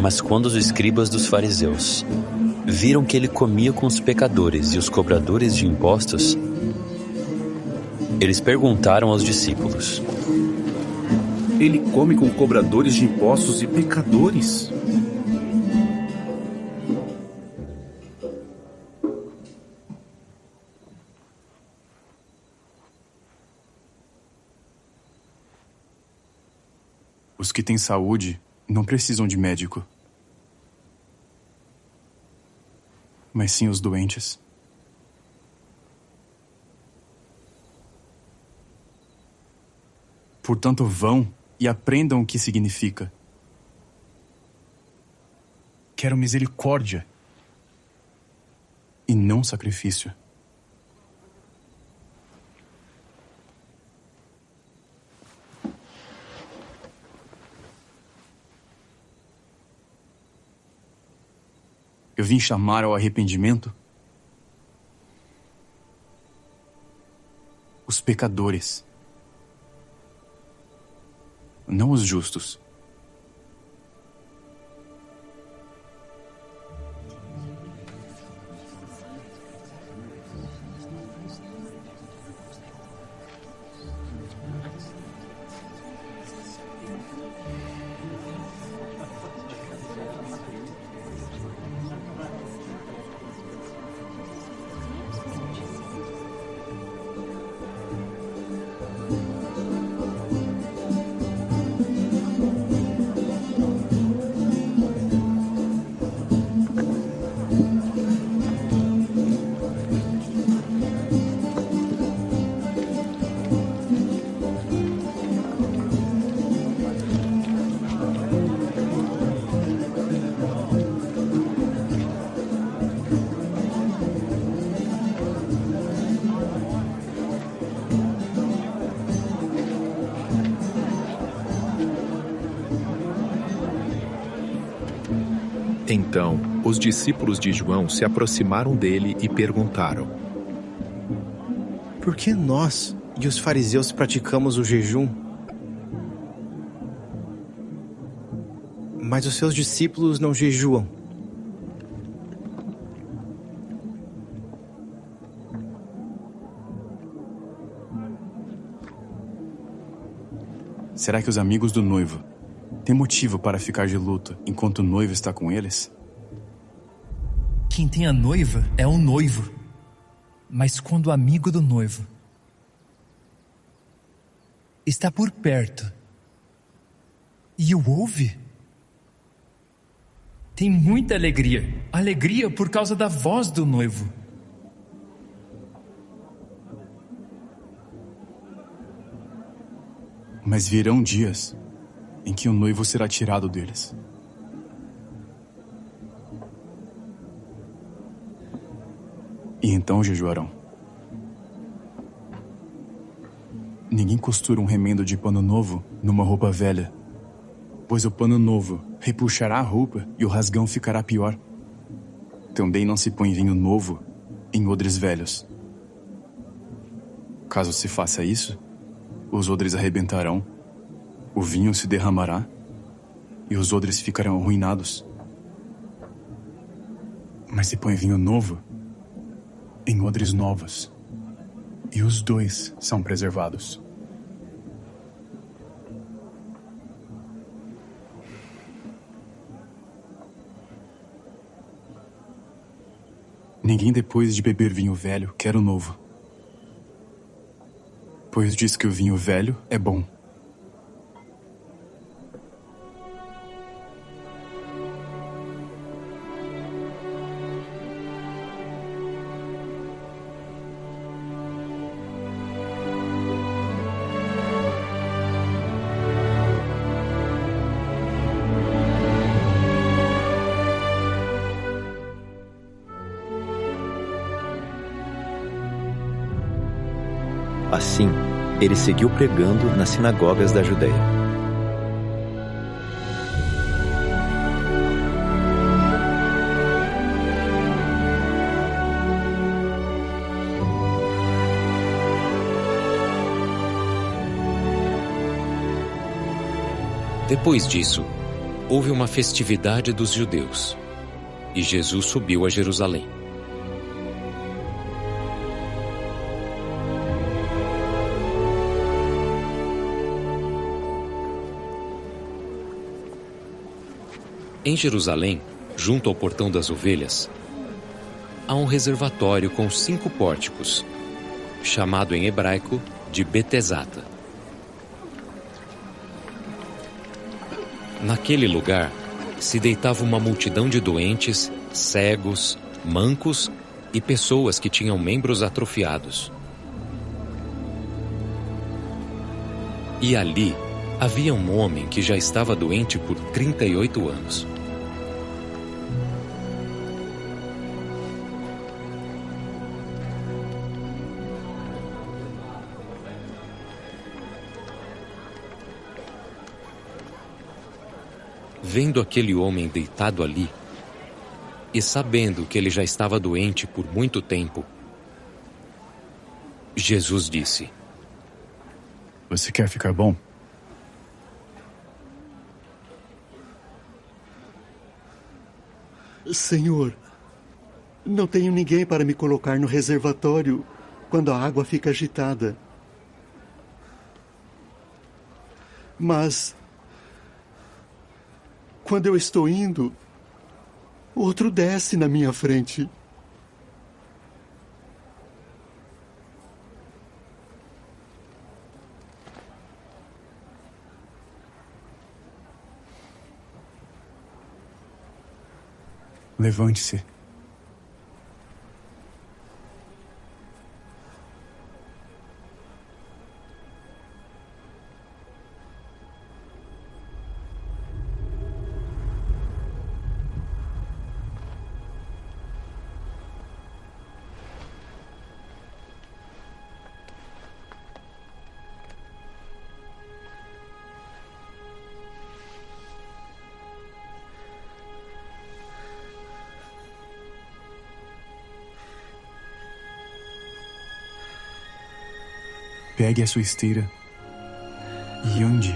Mas quando os escribas dos fariseus viram que ele comia com os pecadores e os cobradores de impostos, eles perguntaram aos discípulos: ele come com cobradores de impostos e pecadores? Os que têm saúde não precisam de médico, mas sim os doentes. Portanto, vão e aprendam o que significa: quero misericórdia e não sacrifício. Eu vim chamar ao arrependimento os pecadores, não os justos. os discípulos de João se aproximaram dele e perguntaram: Por que nós e os fariseus praticamos o jejum, mas os seus discípulos não jejuam? Será que os amigos do noivo têm motivo para ficar de luto enquanto o noivo está com eles? Quem tem a noiva é o noivo. Mas quando o amigo do noivo está por perto e o ouve, tem muita alegria. Alegria por causa da voz do noivo. Mas virão dias em que o noivo será tirado deles. E então jejuarão. Ninguém costura um remendo de pano novo numa roupa velha, pois o pano novo repuxará a roupa e o rasgão ficará pior. Também não se põe vinho novo em odres velhos. Caso se faça isso, os odres arrebentarão, o vinho se derramará e os odres ficarão arruinados. Mas se põe vinho novo em odres novos, e os dois são preservados. Ninguém depois de beber vinho velho quer o novo, pois diz que o vinho velho é bom. Assim, ele seguiu pregando nas sinagogas da Judeia. Depois disso, houve uma festividade dos judeus, e Jesus subiu a Jerusalém. Em Jerusalém, junto ao Portão das Ovelhas, há um reservatório com 5 pórticos, chamado em hebraico de Betesata. Naquele lugar, se deitava uma multidão de doentes, cegos, mancos e pessoas que tinham membros atrofiados. E ali havia um homem que já estava doente por 38 anos. Vendo aquele homem deitado ali, e sabendo que ele já estava doente por muito tempo, Jesus disse: Você quer ficar bom? Senhor, não tenho ninguém para me colocar no reservatório quando a água fica agitada. Mas, quando eu estou indo, outro desce na minha frente. Levante-se. Pegue a sua esteira e ande.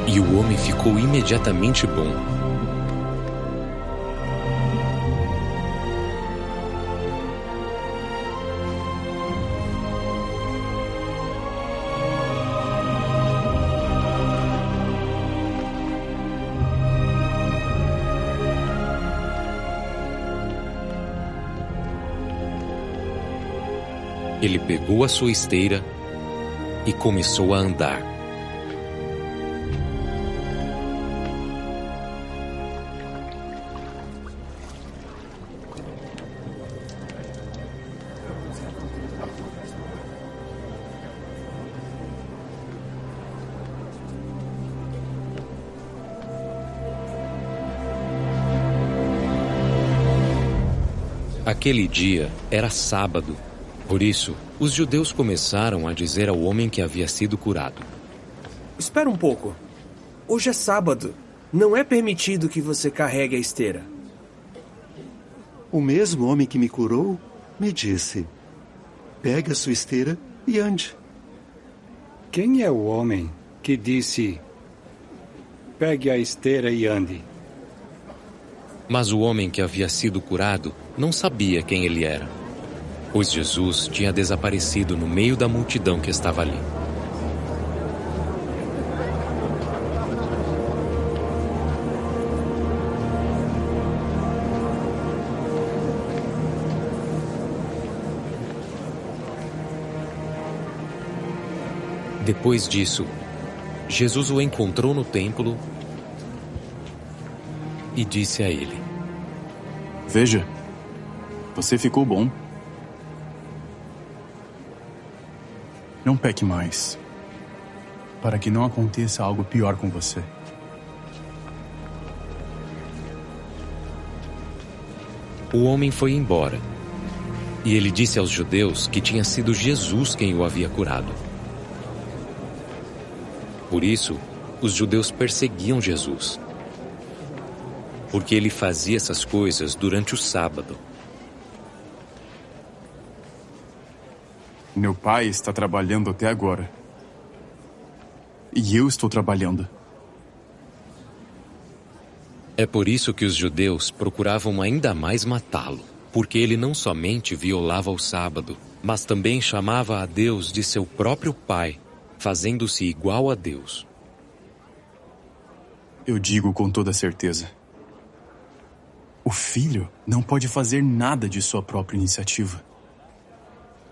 E o homem ficou imediatamente bom. Ele pegou a sua esteira e começou a andar. Aquele dia era sábado. Por isso, os judeus começaram a dizer ao homem que havia sido curado: Espera um pouco. Hoje é sábado. Não é permitido que você carregue a esteira. O mesmo homem que me curou me disse: pegue a sua esteira e ande. Quem é o homem que disse: pegue a esteira e ande? Mas o homem que havia sido curado não sabia quem ele era, pois Jesus tinha desaparecido no meio da multidão que estava ali. Depois disso, Jesus o encontrou no templo e disse a ele: Veja, você ficou bom. Não peque mais, para que não aconteça algo pior com você. O homem foi embora, e ele disse aos judeus que tinha sido Jesus quem o havia curado. Por isso, os judeus perseguiam Jesus, porque ele fazia essas coisas durante o sábado. Meu pai está trabalhando até agora. E eu estou trabalhando. É por isso que os judeus procuravam ainda mais matá-lo, porque ele não somente violava o sábado, mas também chamava a Deus de seu próprio pai, fazendo-se igual a Deus. Eu digo com toda certeza: o filho não pode fazer nada de sua própria iniciativa,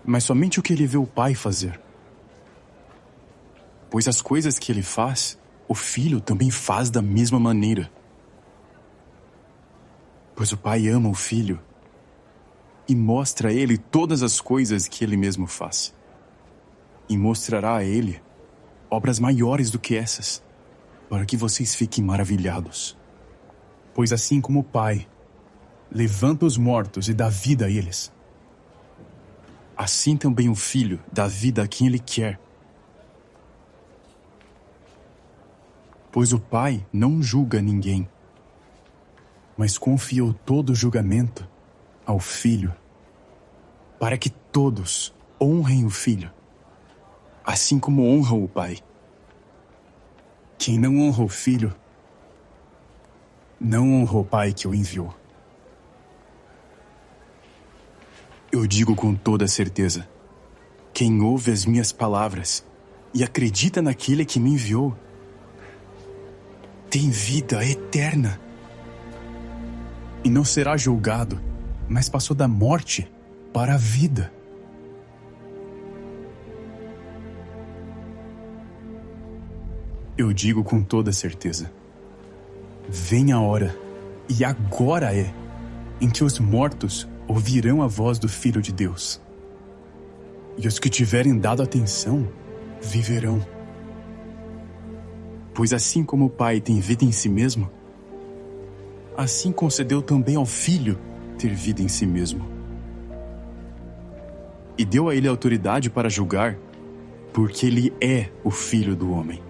mas somente o que ele vê o pai fazer. Pois as coisas que ele faz, o filho também faz da mesma maneira. Pois o pai ama o filho e mostra a ele todas as coisas que ele mesmo faz. E mostrará a ele obras maiores do que essas, para que vocês fiquem maravilhados. Pois assim como o pai levanta os mortos e dá vida a eles, assim também o filho dá vida a quem ele quer. Pois o pai não julga ninguém, mas confiou todo o julgamento ao filho, para que todos honrem o filho, assim como honram o pai. Quem não honra o filho, não honra o pai que o enviou. Eu digo com toda certeza: quem ouve as minhas palavras e acredita naquele que me enviou, tem vida eterna. E não será julgado, mas passou da morte para a vida. Eu digo com toda certeza: vem a hora, e agora é, em que os mortos ouvirão a voz do Filho de Deus. E os que tiverem dado atenção, viverão. Pois assim como o Pai tem vida em si mesmo, assim concedeu também ao Filho ter vida em si mesmo. E deu a ele autoridade para julgar, porque ele é o Filho do homem.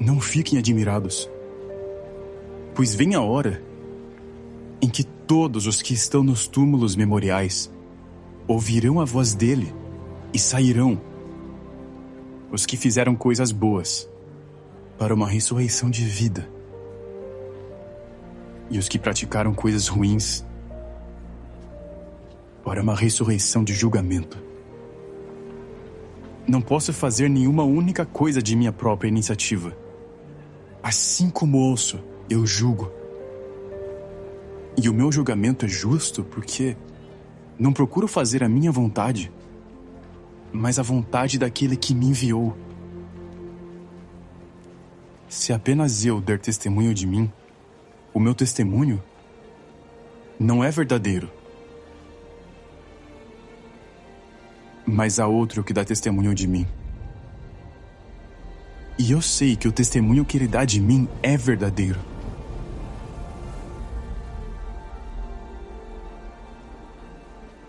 Não fiquem admirados, pois vem a hora em que todos os que estão nos túmulos memoriais ouvirão a voz dele e sairão. Os que fizeram coisas boas para uma ressurreição de vida, e os que praticaram coisas ruins para uma ressurreição de julgamento. Não posso fazer nenhuma única coisa de minha própria iniciativa. Assim como ouço, eu julgo. E o meu julgamento é justo porque não procuro fazer a minha vontade, mas a vontade daquele que me enviou. Se apenas eu der testemunho de mim, o meu testemunho não é verdadeiro. Mas há outro que dá testemunho de mim. E eu sei que o testemunho que ele dá de mim é verdadeiro.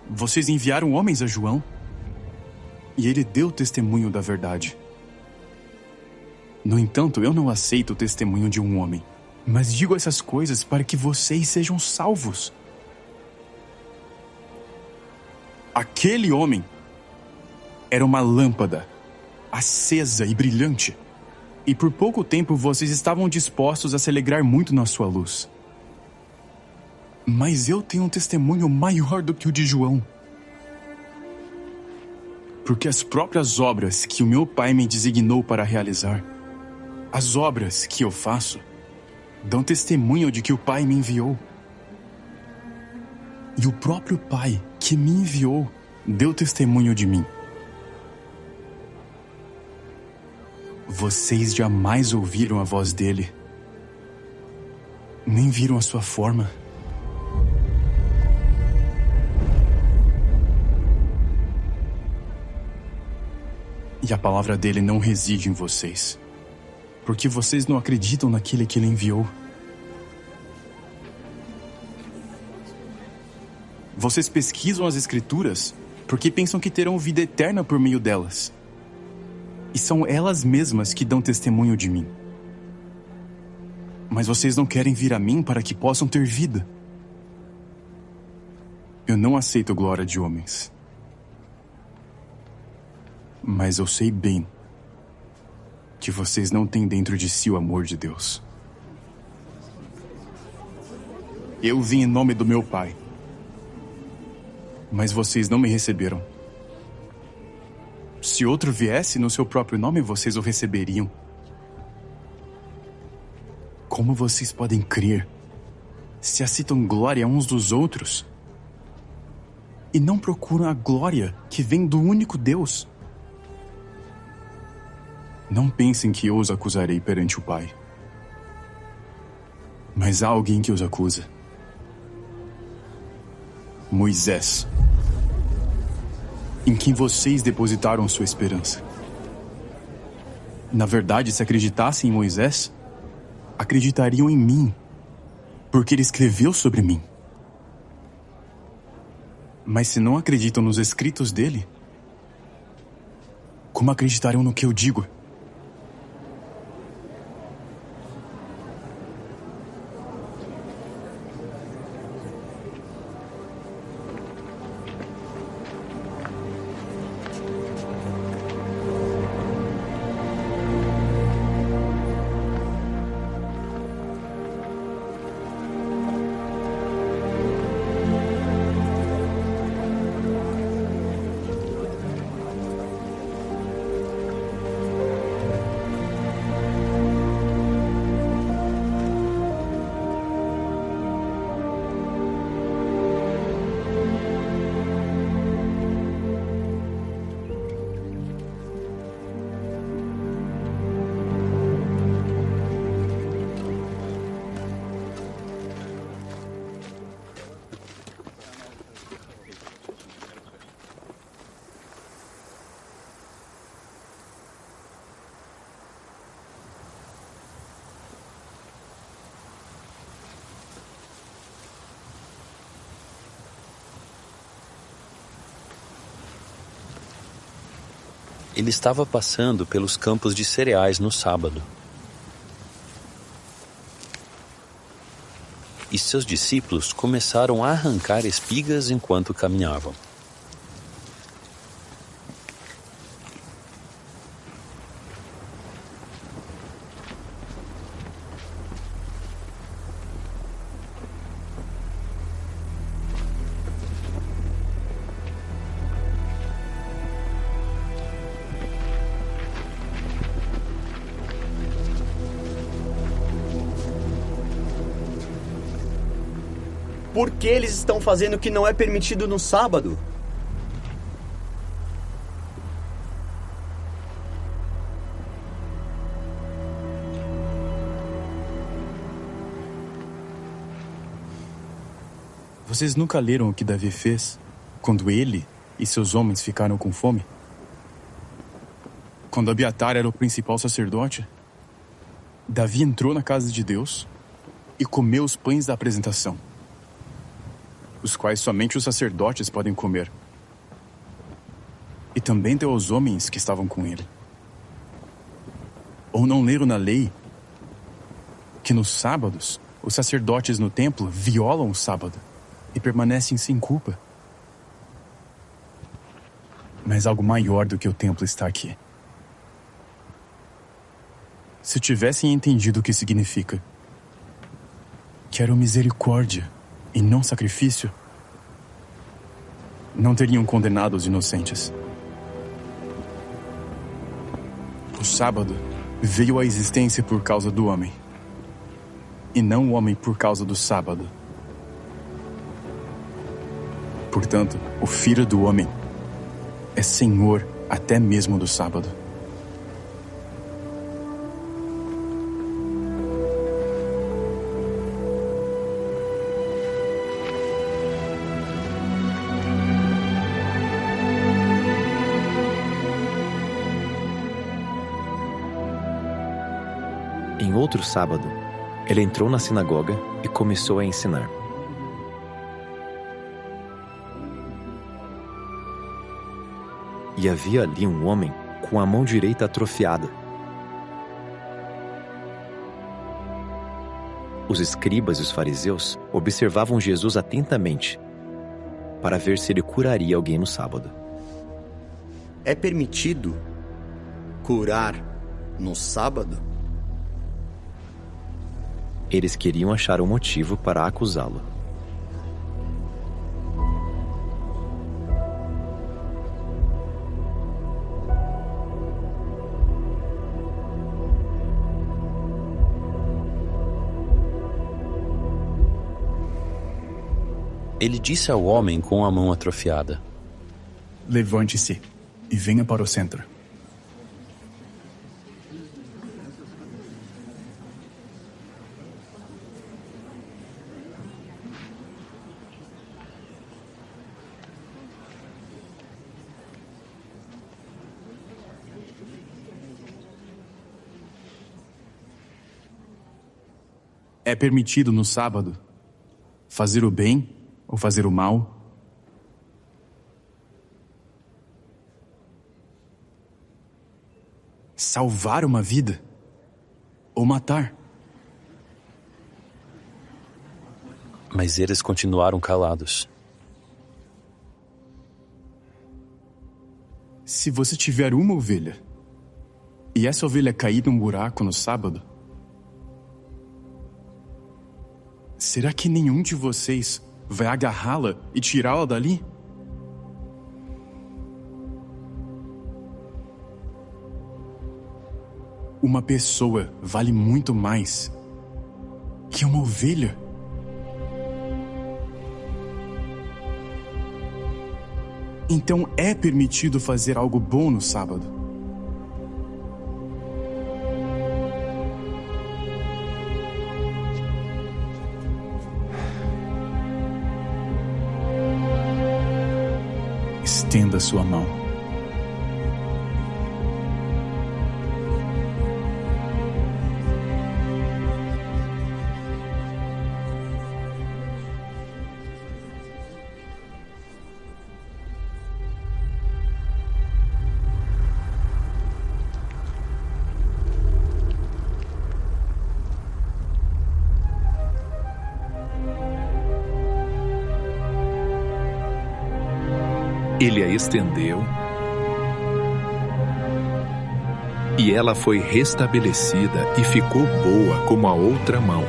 Vocês enviaram homens a João, e ele deu testemunho da verdade. No entanto, eu não aceito o testemunho de um homem, mas digo essas coisas para que vocês sejam salvos. Aquele homem era uma lâmpada, acesa e brilhante, e por pouco tempo vocês estavam dispostos a se alegrar muito na sua luz. Mas eu tenho um testemunho maior do que o de João, porque as próprias obras que o meu Pai me designou para realizar, as obras que eu faço, dão testemunho de que o Pai me enviou. E o próprio Pai que me enviou deu testemunho de mim. Vocês jamais ouviram a voz dele, nem viram a sua forma. E a palavra dele não reside em vocês, porque vocês não acreditam naquele que ele enviou. Vocês pesquisam as Escrituras porque pensam que terão vida eterna por meio delas. E são elas mesmas que dão testemunho de mim. Mas vocês não querem vir a mim para que possam ter vida. Eu não aceito glória de homens. Mas eu sei bem que vocês não têm dentro de si o amor de Deus. Eu vim em nome do meu Pai, mas vocês não me receberam. Se outro viesse no seu próprio nome, vocês o receberiam. Como vocês podem crer se aceitam glória uns dos outros e não procuram a glória que vem do único Deus? Não pensem que eu os acusarei perante o Pai. Mas há alguém que os acusa. Moisés, em quem vocês depositaram sua esperança. Na verdade, se acreditassem em Moisés, acreditariam em mim, porque ele escreveu sobre mim. Mas se não acreditam nos escritos dele, como acreditarão no que eu digo? Ele estava passando pelos campos de cereais no sábado. e seus discípulos começaram a arrancar espigas enquanto caminhavam. Por que eles estão fazendo o que não é permitido no sábado? Vocês nunca leram o que Davi fez quando ele e seus homens ficaram com fome? Quando Abiatar era o principal sacerdote, Davi entrou na casa de Deus e comeu os pães da apresentação, os quais somente os sacerdotes podem comer. E também deu aos homens que estavam com ele. Ou não leram na lei que nos sábados os sacerdotes no templo violam o sábado e permanecem sem culpa? Mas algo maior do que o templo está aqui. Se tivessem entendido o que significa, quero misericórdia e não sacrifício, não teriam condenado os inocentes. O sábado veio à existência por causa do homem, e não o homem por causa do sábado. Portanto, o Filho do Homem é Senhor até mesmo do sábado. Em outro sábado, ele entrou na sinagoga e começou a ensinar. E havia ali um homem com a mão direita atrofiada. Os escribas e os fariseus observavam Jesus atentamente para ver se ele curaria alguém no sábado. É permitido curar no sábado? Eles queriam achar um motivo para acusá-lo. Ele disse ao homem com a mão atrofiada: Levante-se e venha para o centro. É permitido no sábado fazer o bem ou fazer o mal? Salvar uma vida ou matar? Mas eles continuaram calados. Se você tiver uma ovelha e essa ovelha cair num buraco no sábado, será que nenhum de vocês vai agarrá-la e tirá-la dali? Uma pessoa vale muito mais que uma ovelha. Então é permitido fazer algo bom no sábado. Estenda sua mão. Ele a estendeu e ela foi restabelecida e ficou boa como a outra mão.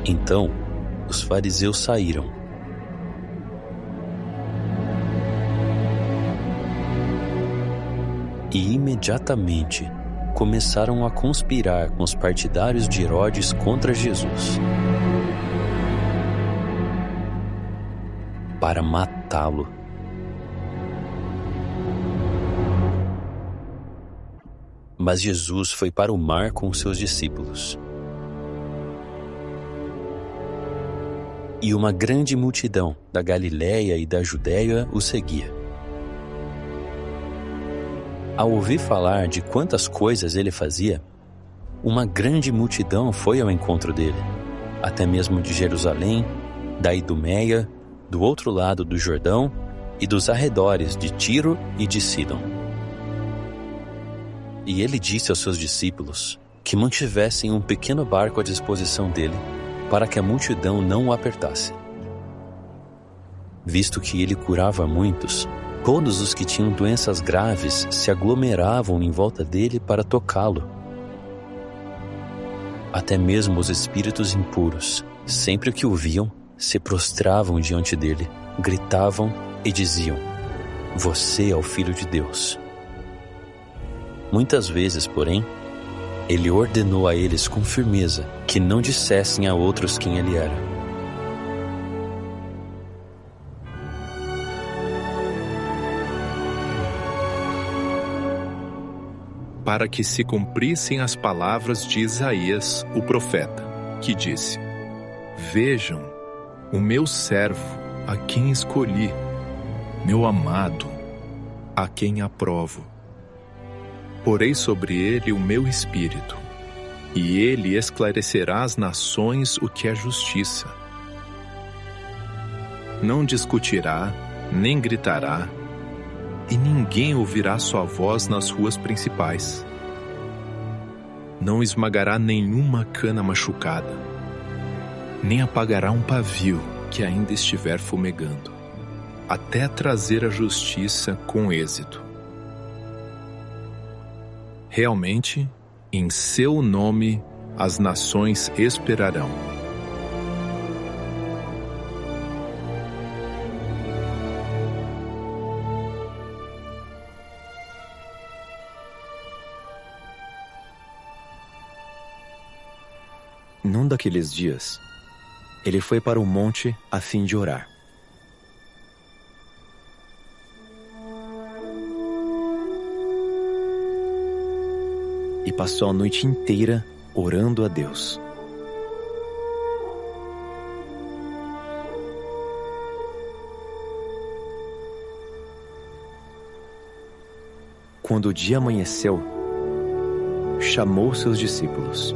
Então, os fariseus saíram. E imediatamente começaram a conspirar com os partidários de Herodes contra Jesus, para matá-lo. Mas Jesus foi para o mar com os seus discípulos. E uma grande multidão da Galiléia e da Judéia o seguia. Ao ouvir falar de quantas coisas ele fazia, uma grande multidão foi ao encontro dele, até mesmo de Jerusalém, da Idumeia, do outro lado do Jordão e dos arredores de Tiro e de Sidom. E ele disse aos seus discípulos que mantivessem um pequeno barco à disposição dele, para que a multidão não o apertasse. Visto que ele curava muitos, todos os que tinham doenças graves se aglomeravam em volta dele para tocá-lo. Até mesmo os espíritos impuros, sempre que o viam, se prostravam diante dele, gritavam e diziam: "Você é o Filho de Deus." Muitas vezes, porém, ele ordenou a eles com firmeza que não dissessem a outros quem ele era. Para que se cumprissem as palavras de Isaías, o profeta, que disse: "Vejam, o meu servo, a quem escolhi, meu amado, a quem aprovo. Porei sobre ele o meu espírito, e ele esclarecerá às nações o que é justiça. Não discutirá, nem gritará, e ninguém ouvirá sua voz nas ruas principais. Não esmagará nenhuma cana machucada, nem apagará um pavio que ainda estiver fumegando, até trazer a justiça com êxito. Realmente, em seu nome, as nações esperarão." Num daqueles dias, ele foi para o monte a fim de orar. E passou a noite inteira orando a Deus. Quando o dia amanheceu, chamou seus discípulos.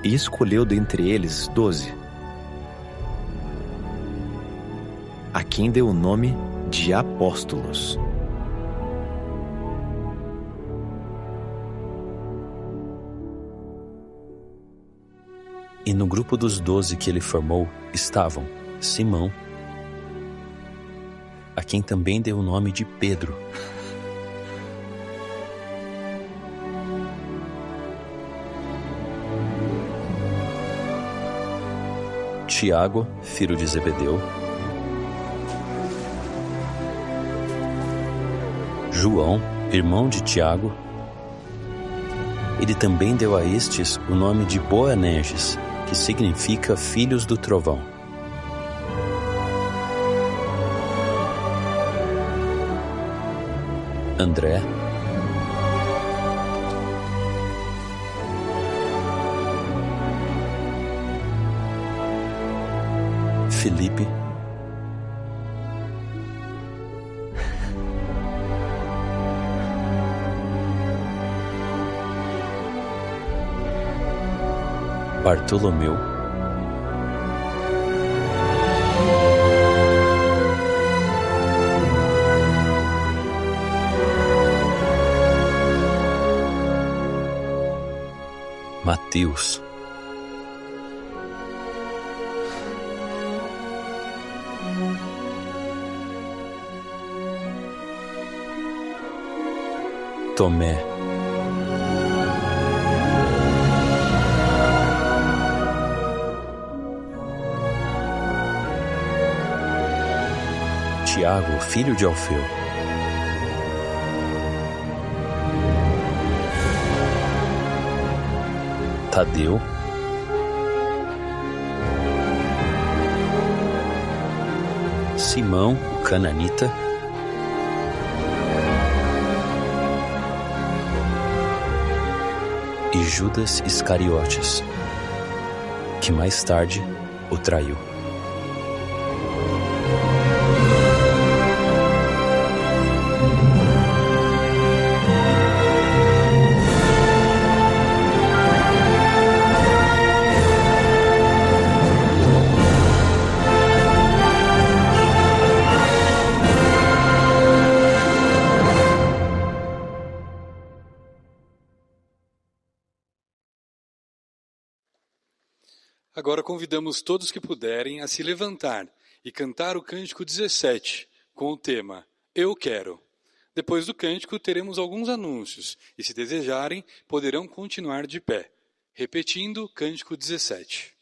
E escolheu dentre eles 12, a quem deu o nome de apóstolos. E no grupo dos 12 que ele formou estavam Simão, a quem também deu o nome de Pedro, Tiago, filho de Zebedeu, João, irmão de Tiago. Ele também deu a estes o nome de Boanerges, que significa filhos do trovão. André, Felipe, Bartolomeu, Mateus, Tomé, Tiago, filho de Alfeu, Tadeu, Simão, o cananita, e Judas Iscariotes, que mais tarde o traiu. Agora convidamos todos que puderem a se levantar e cantar o cântico 17, com o tema Eu Quero. Depois do cântico teremos alguns anúncios e, se desejarem, poderão continuar de pé. Repetindo o cântico 17.